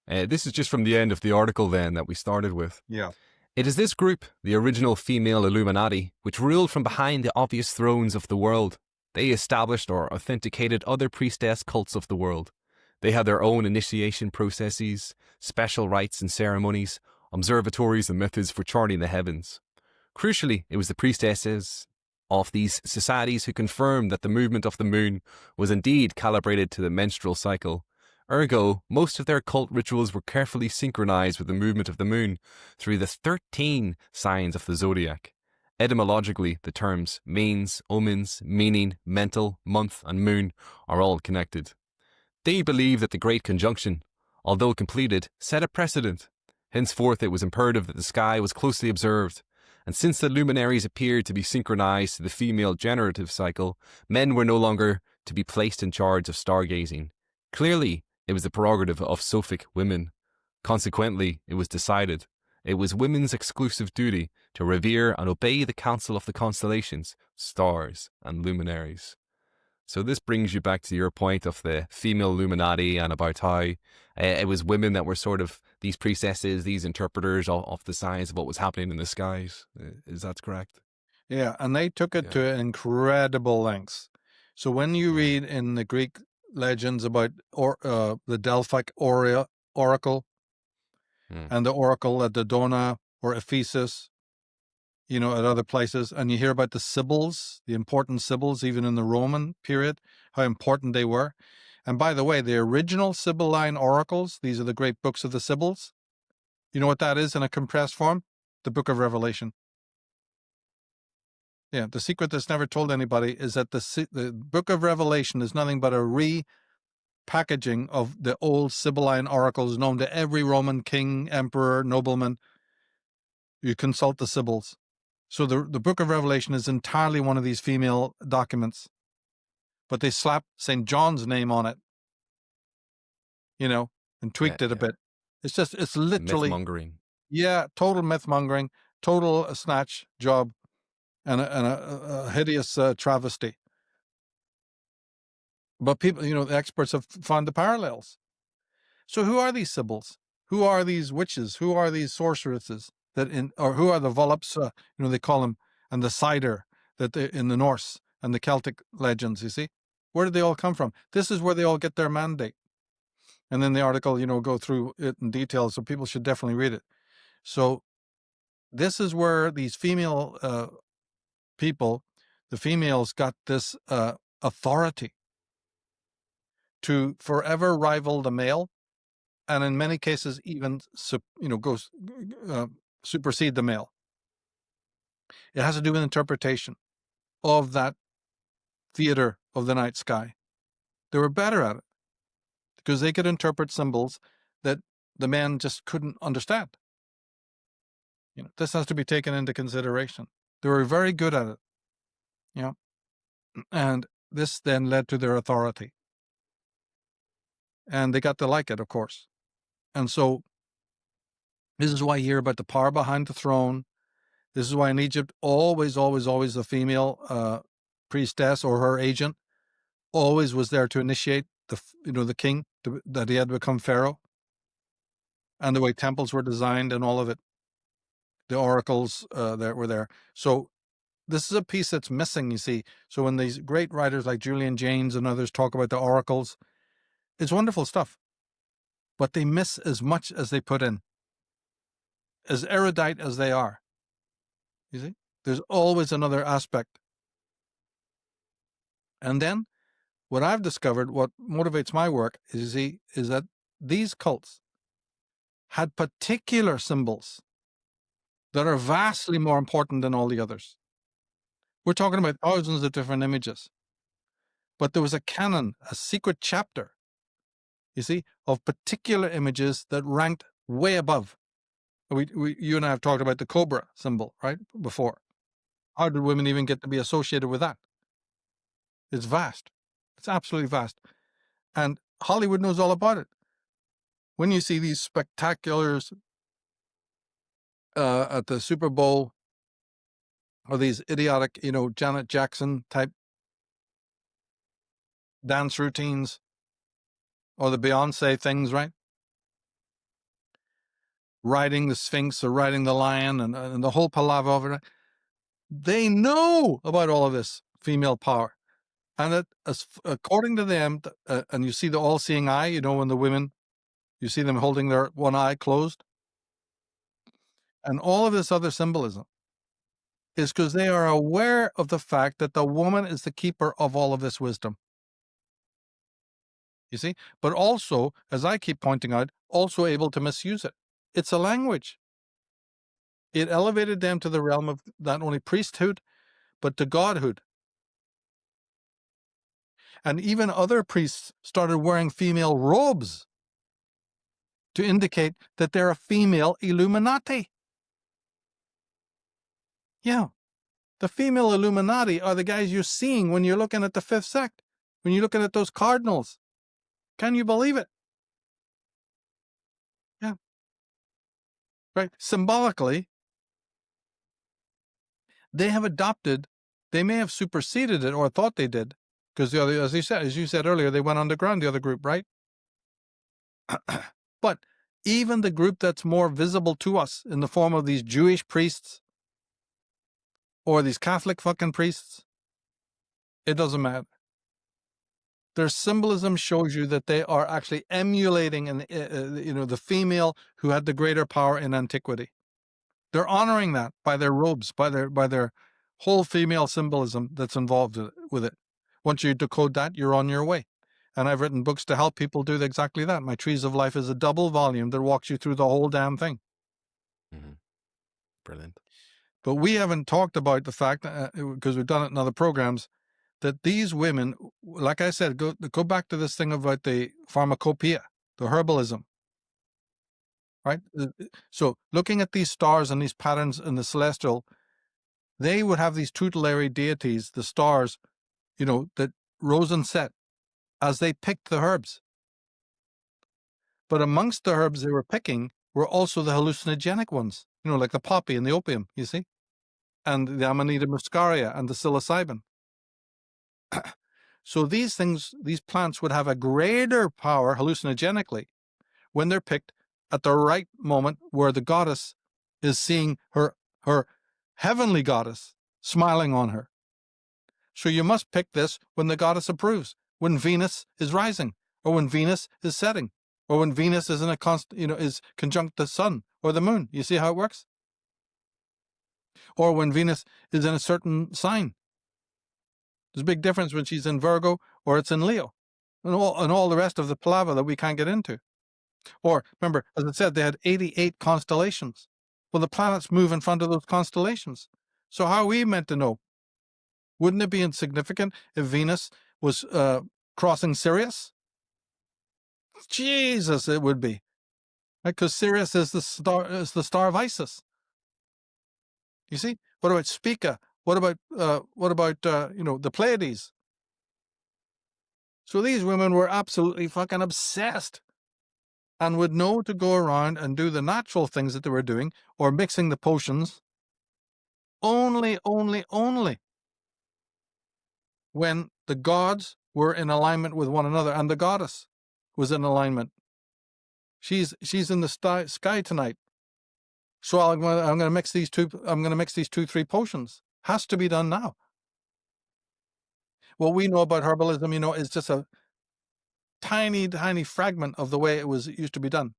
this is just from the end of the article then that we started with. Yeah. It is this group, the original female Illuminati, which ruled from behind the obvious thrones of the world. They established or authenticated other priestess cults of the world. They had their own initiation processes, special rites and ceremonies, observatories and methods for charting the heavens. Crucially, it was the priestesses of these societies who confirmed that the movement of the moon was indeed calibrated to the menstrual cycle. Ergo, most of their cult rituals were carefully synchronized with the movement of the moon through the 13 signs of the zodiac. Etymologically, the terms means, omens, meaning, mental, month, and moon are all connected. They believed that the Great Conjunction, although completed, set a precedent. Henceforth, it was imperative that the sky was closely observed, and since the luminaries appeared to be synchronized to the female generative cycle, men were no longer to be placed in charge of stargazing. Clearly, it was the prerogative of Sophic women. Consequently, it was decided it was women's exclusive duty to revere and obey the counsel of the constellations, stars, and luminaries. So this brings you back to your point of the female Illuminati and about how it was women that were sort of these priestesses, these interpreters of the signs of what was happening in the skies. Is that correct? Yeah, and they took it to incredible lengths. So when you read in the Greek legends about the Delphic oracle and the oracle at Dodona or Ephesus, at other places, and you hear about the Sibyls, the important Sibyls, even in the Roman period, how important they were. And by the way, the original Sibylline oracles, these are the great books of the Sibyls. You know what that is in a compressed form? The Book of Revelation. Yeah, the secret that's never told anybody is that the Book of Revelation is nothing but a repackaging of the old Sibylline oracles known to every Roman king, emperor, nobleman. You consult the Sibyls. So the book of Revelation is entirely one of these female documents, but they slapped St. John's name on it, and tweaked it a bit. It's literally, myth-mongering. yeah, total myth-mongering, total snatch job, and a hideous travesty. But people, the experts have found the parallels. So who are these Sibyls? Who are these witches? Who are these sorceresses or who are the Volupts? They call them, and the cider in the Norse and the Celtic legends. You see, where did they all come from? This is where they all get their mandate. And then the article, go through it in detail, so people should definitely read it. So this is where these female people, the females, got this authority to forever rival the male, and in many cases even supersede the male. It has to do with interpretation of that theater of the night sky. They were better at it because they could interpret symbols that the man just couldn't understand. This has to be taken into consideration. They were very good at it. And this then led to their authority. And they got to like it, of course. And so this is why you hear about the power behind the throne. This is why in Egypt, always, always, always the female priestess or her agent always was there to initiate the king that he had become pharaoh, and the way temples were designed and all of it, the oracles that were there. So this is a piece that's missing, you see. So when these great writers like Julian Jaynes and others talk about the oracles, it's wonderful stuff, but they miss as much as they put in, as erudite as they are. You see, there's always another aspect. And then what I've discovered, what motivates my work, is that these cults had particular symbols that are vastly more important than all the others. We're talking about thousands of different images, but there was a canon, a secret chapter, you see, of particular images that ranked way above. You and I have talked about the cobra symbol, right, before. How did women even get to be associated with that? It's vast. It's absolutely vast. And Hollywood knows all about it. When you see these spectaculars at the Super Bowl, or these idiotic, Janet Jackson type dance routines, or the Beyonce things, right? Riding the Sphinx or riding the lion and the whole palaver over it. They know about all of this female power. And according to them, and you see the all-seeing eye, when the women, you see them holding their one eye closed, and all of this other symbolism is because they are aware of the fact that the woman is the keeper of all of this wisdom. You see? But also, as I keep pointing out, also able to misuse it. It's a language. It elevated them to the realm of not only priesthood, but to godhood. And even other priests started wearing female robes to indicate that they're a female Illuminati. Yeah. The female Illuminati are the guys you're seeing when you're looking at the fifth sect, when you're looking at those cardinals. Can you believe it? Yeah. Right. Symbolically, they have adopted, they may have superseded it or thought they did, because the other, as you said earlier, they went underground, the other group, right? But even the group that's more visible to us in the form of these Jewish priests or these Catholic fucking priests, it doesn't matter. Their symbolism shows you that they are actually emulating the female who had the greater power in antiquity. They're honoring that by their robes, by their whole female symbolism that's involved with it. Once you decode that, you're on your way. And I've written books to help people do exactly that. My Trees of Life is a double volume that walks you through the whole damn thing. Mm-hmm. Brilliant. But we haven't talked about the fact, because we've done it in other programs, that these women, like I said, go back to this thing about the pharmacopoeia, the herbalism. right? So looking at these stars and these patterns in the celestial, they would have these tutelary deities, the stars, that rose and set as they picked the herbs. But amongst the herbs they were picking were also the hallucinogenic ones, like the poppy and the opium, you see, and the Amanita muscaria and the psilocybin. So these plants would have a greater power hallucinogenically when they're picked at the right moment where the goddess is seeing her heavenly goddess smiling on her. So you must pick this when the goddess approves, when Venus is rising, or when Venus is setting, or when Venus is in a is conjunct the sun or the moon. You see how it works? Or when Venus is in a certain sign. There's a big difference when she's in Virgo or it's in Leo, and all the rest of the palaver that we can't get into. Or remember, as I said, they had 88 constellations. Well, the planets move in front of those constellations. So how are we meant to know? Wouldn't it be insignificant if Venus was crossing Sirius? Jesus, it would be, because Sirius is the star of Isis. You see? What about Spica? What about the Pleiades? So these women were absolutely fucking obsessed, and would know to go around and do the natural things that they were doing, or mixing the potions, only when the gods were in alignment with one another, and the goddess was in alignment. She's in the sky tonight. So I'm going to mix these two. I'm going to mix these 2-3 potions. Has to be done now. What we know about herbalism, is just a tiny fragment of the way it used to be done.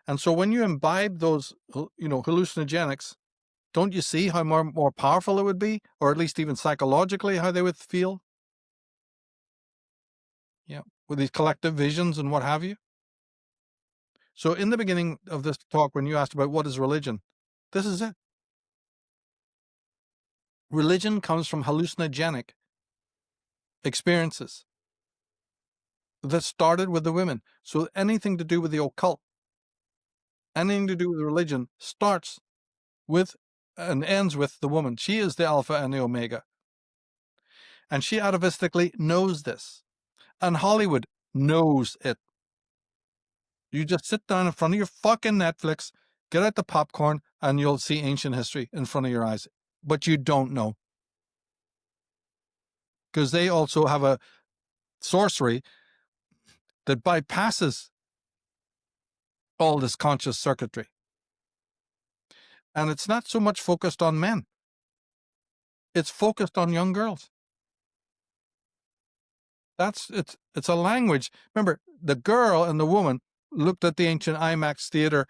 And so when you imbibe those, hallucinogenics, don't you see how more powerful it would be, or at least even psychologically how they would feel? Yeah, with these collective visions and what have you. So in the beginning of this talk, when you asked about what is religion, this is it. Religion comes from hallucinogenic experiences that started with the women. So anything to do with the occult, anything to do with religion, starts with and ends with the woman. She is the alpha and the omega. And she atavistically knows this. And Hollywood knows it. You just sit down in front of your fucking Netflix, get out the popcorn, and you'll see ancient history in front of your eyes. But you don't know. Because they also have a sorcery that bypasses all this conscious circuitry. And it's not so much focused on men. It's focused on young girls. It's a language. Remember, the girl and the woman looked at the ancient IMAX theater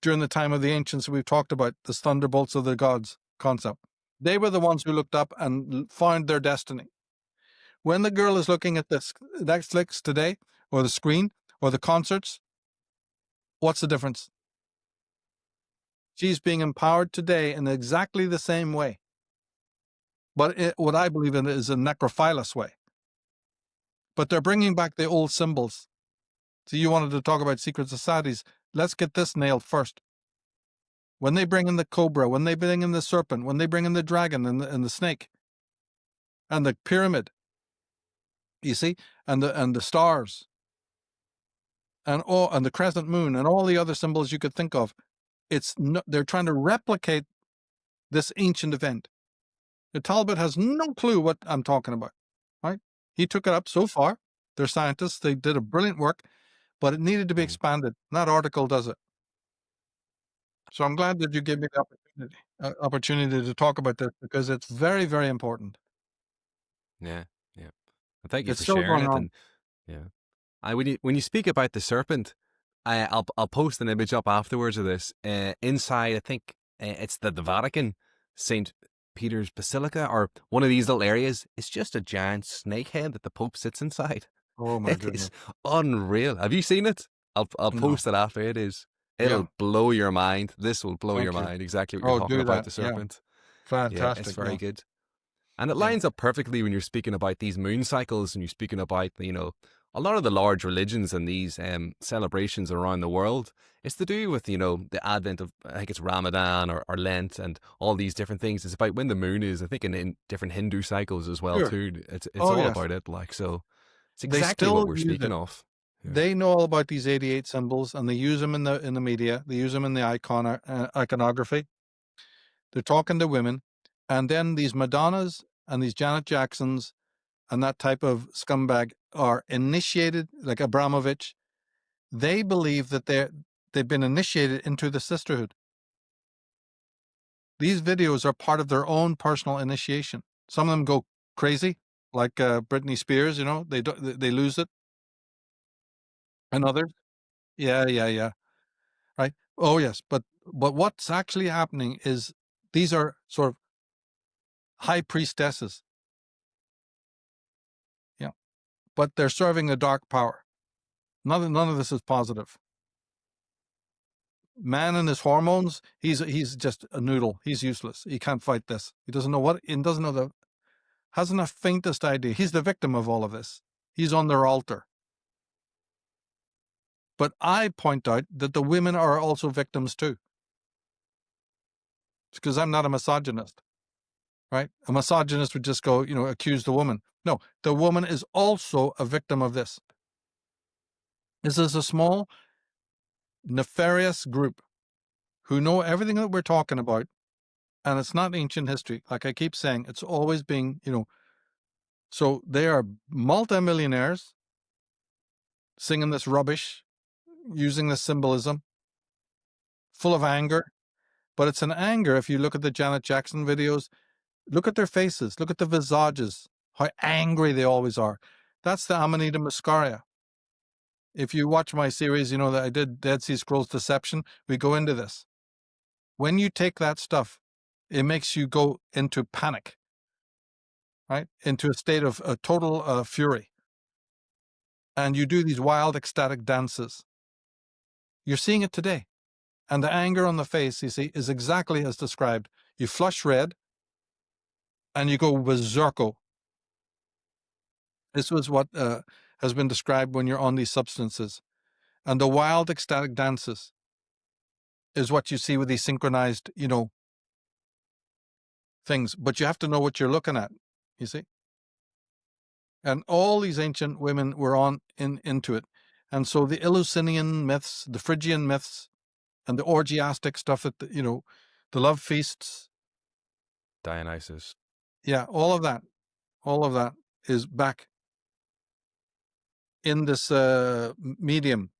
during the time of the ancients. We've talked about the thunderbolts of the gods concept. They were the ones who looked up and found their destiny. When the girl is looking at this Netflix today, or the screen, or the concerts, what's the difference? She's being empowered today in exactly the same way. But what I believe in is a necrophilous way. But they're bringing back the old symbols. So you wanted to talk about secret societies. Let's get this nailed first. When they bring in the cobra, when they bring in the serpent, when they bring in the dragon and the snake, and the pyramid, you see, and the stars, and the crescent moon, and all the other symbols you could think of, they're trying to replicate this ancient event. The Talbot has no clue what I'm talking about, right? He took it up so far. They're scientists. They did a brilliant work, but it needed to be expanded. That article does it. So I'm glad that you gave me the opportunity to talk about this, because it's very, very important. Yeah. And thank you It's for still sharing going it. on. And yeah, when you speak about the serpent, I'll post an image up afterwards of this. Inside, I think it's the Vatican, Saint Peter's Basilica, or one of these little areas. It's just a giant snake head that the Pope sits inside. Oh my It goodness. is unreal. Have you seen it? I'll No. post it after. It'll blow your mind. This will blow your mind. Exactly what you're talking do about, that. the serpent. Fantastic. Yeah, it's very good. And it lines up perfectly when you're speaking about these moon cycles, and you're speaking about, a lot of the large religions and these celebrations around the world, it's to do with, the advent of, I think it's Ramadan or Lent and all these different things. It's about when the moon is, I think in different Hindu cycles as well Sure. too. It's Oh, all yes. about it. Like, so it's They exactly what still we're use speaking it. of. Yeah. They know all about these 88 symbols, and they use them in the media. They use them in the iconography. They're talking to women, and then these Madonnas and these Janet Jacksons and that type of scumbag are initiated, like Abramovich. They believe that they've been initiated into the sisterhood. These videos are part of their own personal initiation. Some of them go crazy, like Britney Spears. They lose it, and others, yeah, right. Oh yes, but what's actually happening is these are sort of high priestesses, yeah, but they're serving a dark power. None of this is positive. Man and his hormones, he's just a noodle. He's useless. He can't fight this. He doesn't know what. He doesn't know hasn't the faintest idea. He's the victim of all of this. He's on their altar. But I point out that the women are also victims too. It's because I'm not a misogynist, right? A misogynist would just go, accuse the woman. No, the woman is also a victim of this. This is a small, nefarious group who know everything that we're talking about, and it's not ancient history. Like I keep saying, it's always being, so they are multimillionaires singing this rubbish, using this symbolism, full of anger. But it's an anger, if you look at the Janet Jackson videos, look at their faces, look at the visages, how angry they always are. That's the Amanita muscaria. If you watch my series, that I did Dead Sea Scrolls Deception, we go into this. When you take that stuff, it makes you go into panic, right? Into a state of total fury. And you do these wild, ecstatic dances. You're seeing it today. And the anger on the face, you see, is exactly as described. You flush red and you go berserko. This was what has been described when you're on these substances. And the wild, ecstatic dances is what you see with these synchronized, things. But you have to know what you're looking at, you see. And all these ancient women were into it. And so the Eleusinian myths, the Phrygian myths, and the orgiastic stuff the love feasts. Dionysus. Yeah, all of that is back in this medium.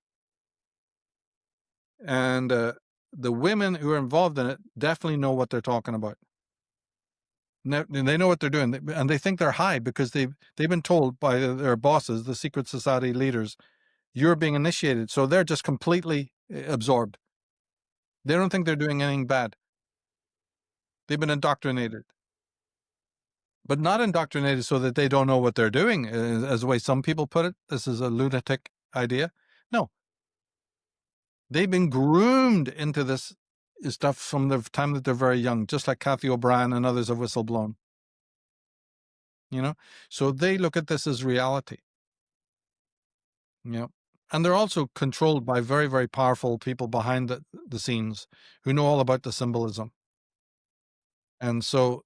And the women who are involved in it definitely know what they're talking about. They know what they're doing, and they think they're high because they've been told by their bosses, the secret society leaders, you're being initiated. So they're just completely absorbed. They don't think they're doing anything bad. They've been indoctrinated. But not indoctrinated so that they don't know what they're doing, as the way some people put it. This is a lunatic idea. No. They've been groomed into this stuff from the time that they're very young, just like Kathy O'Brien and others have whistleblown. So they look at this as reality. And they're also controlled by very, very powerful people behind the scenes who know all about the symbolism. And so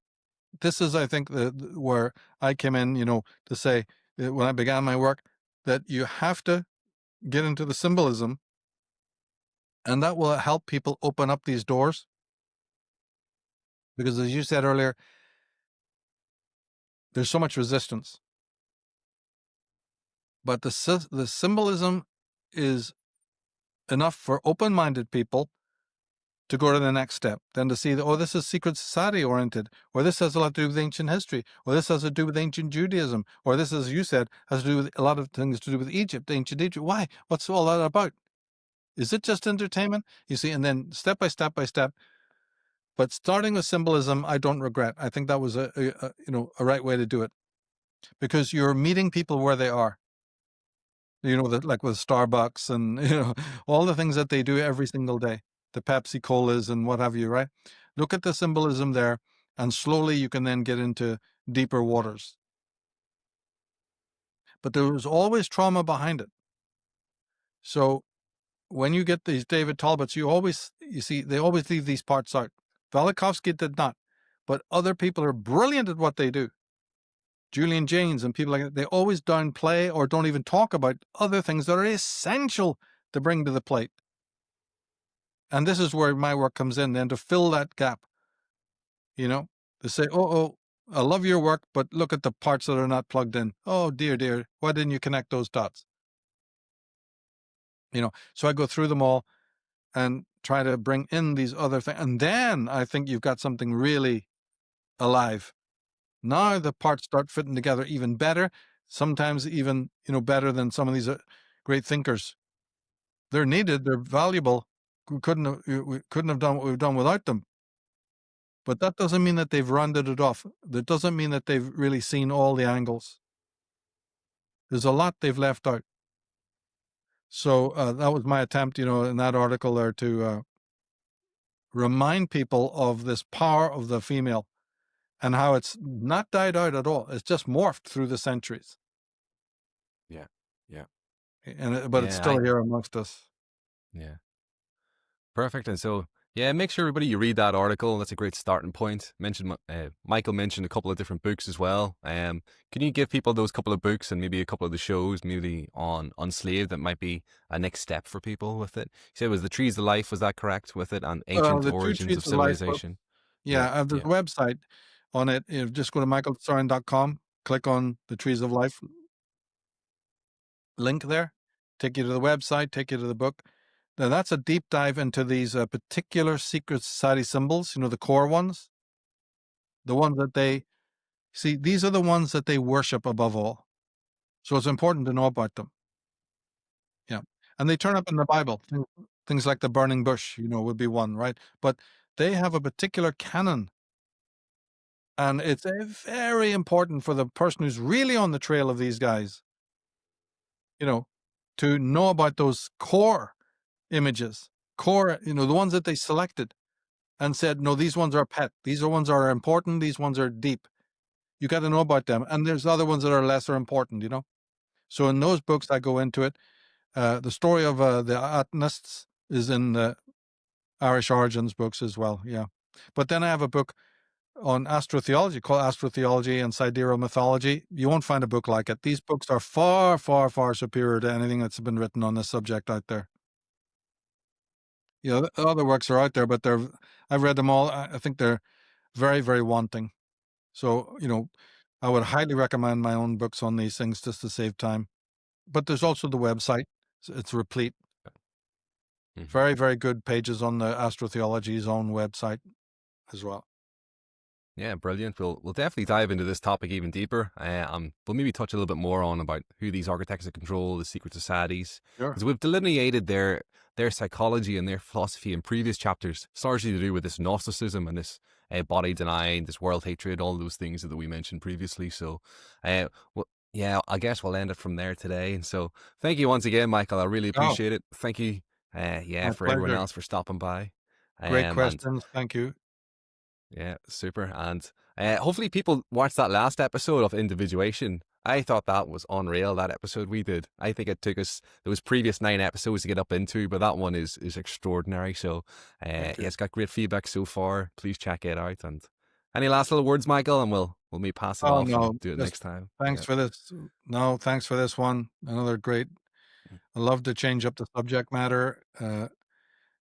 this is, I think, where I came in, to say when I began my work that you have to get into the symbolism, and that will help people open up these doors. Because as you said earlier, there's so much resistance. But the symbolism is enough for open-minded people to go to the next step, then to see that, oh, this is secret society oriented, or this has a lot to do with ancient history, or this has to do with ancient Judaism, or this, as you said, has to do with a lot of things to do with ancient Egypt. Why? What's all that about? Is it just entertainment? You see, and then step by step by step. But starting with symbolism, I don't regret. I think that was a right way to do it, because you're meeting people where they are. Like with Starbucks and all the things that they do every single day, the Pepsi Colas and what have you, right? Look at the symbolism there, and slowly you can then get into deeper waters. but there was always trauma behind it. So when you get these David Talbots, you see, they always leave these parts out. Velikovsky did not, but other people are brilliant at what they do. Julian Jaynes and people like that, they always downplay or don't even talk about other things that are essential to bring to the plate. And this is where my work comes in then, to fill that gap. To say, oh, I love your work, but look at the parts that are not plugged in. Oh, dear, why didn't you connect those dots? So I go through them all and try to bring in these other things. And then I think you've got something really alive. Now the parts start fitting together even better, sometimes even, better than some of these great thinkers. They're needed, they're valuable. We couldn't have done what we've done without them. But that doesn't mean that they've rounded it off. That doesn't mean that they've really seen all the angles. There's a lot they've left out. So that was my attempt, in that article there, to remind people of this power of the female and how it's not died out at all. It's just morphed through the centuries. Yeah. Yeah. But it's still here amongst us. Yeah. Perfect. And so, yeah, make sure everybody you read that article. That's a great starting point. Michael mentioned a couple of different books as well. Can you give people those couple of books and maybe a couple of the shows, maybe on Unslaved, that might be a next step for people with it? You said it was The Trees of Life, was that correct, with it, and Ancient The Two Origins Trees of of Life. Civilization? Yeah, there's a website on it. Just go to michaeltsarion.com, click on the Trees of Life link there, take you to the website, take you to the book. Now that's a deep dive into these particular secret society symbols, the core ones, the ones that they see. These are the ones that they worship above all. So it's important to know about them. Yeah. And they turn up in the Bible. Things like the burning bush, would be one, right? But they have a particular canon. And it's very important for the person who's really on the trail of these guys, to know about those core images, the ones that they selected and said, no, these ones are pet. These ones are important. These ones are deep. You got to know about them. And there's other ones that are lesser important, So in those books, I go into it. The story of the Atonists is in the Irish Origins books as well. Yeah. But then I have a book on astrotheology called Astrotheology and Sidereal Mythology. You won't find a book like it. These books are far, far, far superior to anything that's been written on this subject out there. Other works are out there, but I've read them all. I think they're very, very wanting. So, I would highly recommend my own books on these things just to save time. But there's also the website. It's replete. Mm-hmm. Very, very good pages on the Astrotheology's own website as well. Yeah, brilliant. We'll definitely dive into this topic even deeper. We'll maybe touch a little bit more on about who these architects of control, the secret societies, because we've delineated their psychology and their philosophy in previous chapters. It's largely to do with this Gnosticism and this body denying, this world hatred, all those things that we mentioned previously. So, yeah, I guess we'll end it from there today. And so, thank you once again, Michael. I really appreciate it. Thank you, for everyone else for stopping by. Great questions. Thank you. Yeah, super. And hopefully people watched that last episode of Individuation. I thought that was unreal, that episode we did. I think it took us those previous 9 episodes to get up into, but that one is extraordinary. So yeah, it's got great feedback so far. Please check it out. And any last little words, Michael, and we'll maybe pass it off and do it next time. Thanks for this. No, thanks for this one. Another great. I love to change up the subject matter.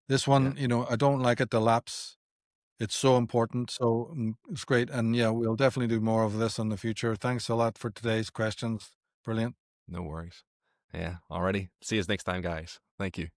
This one, I don't like it to lapse. It's so important. So it's great. And yeah, we'll definitely do more of this in the future. Thanks a lot for today's questions. Brilliant. No worries. Yeah, alrighty. See you next time, guys. Thank you.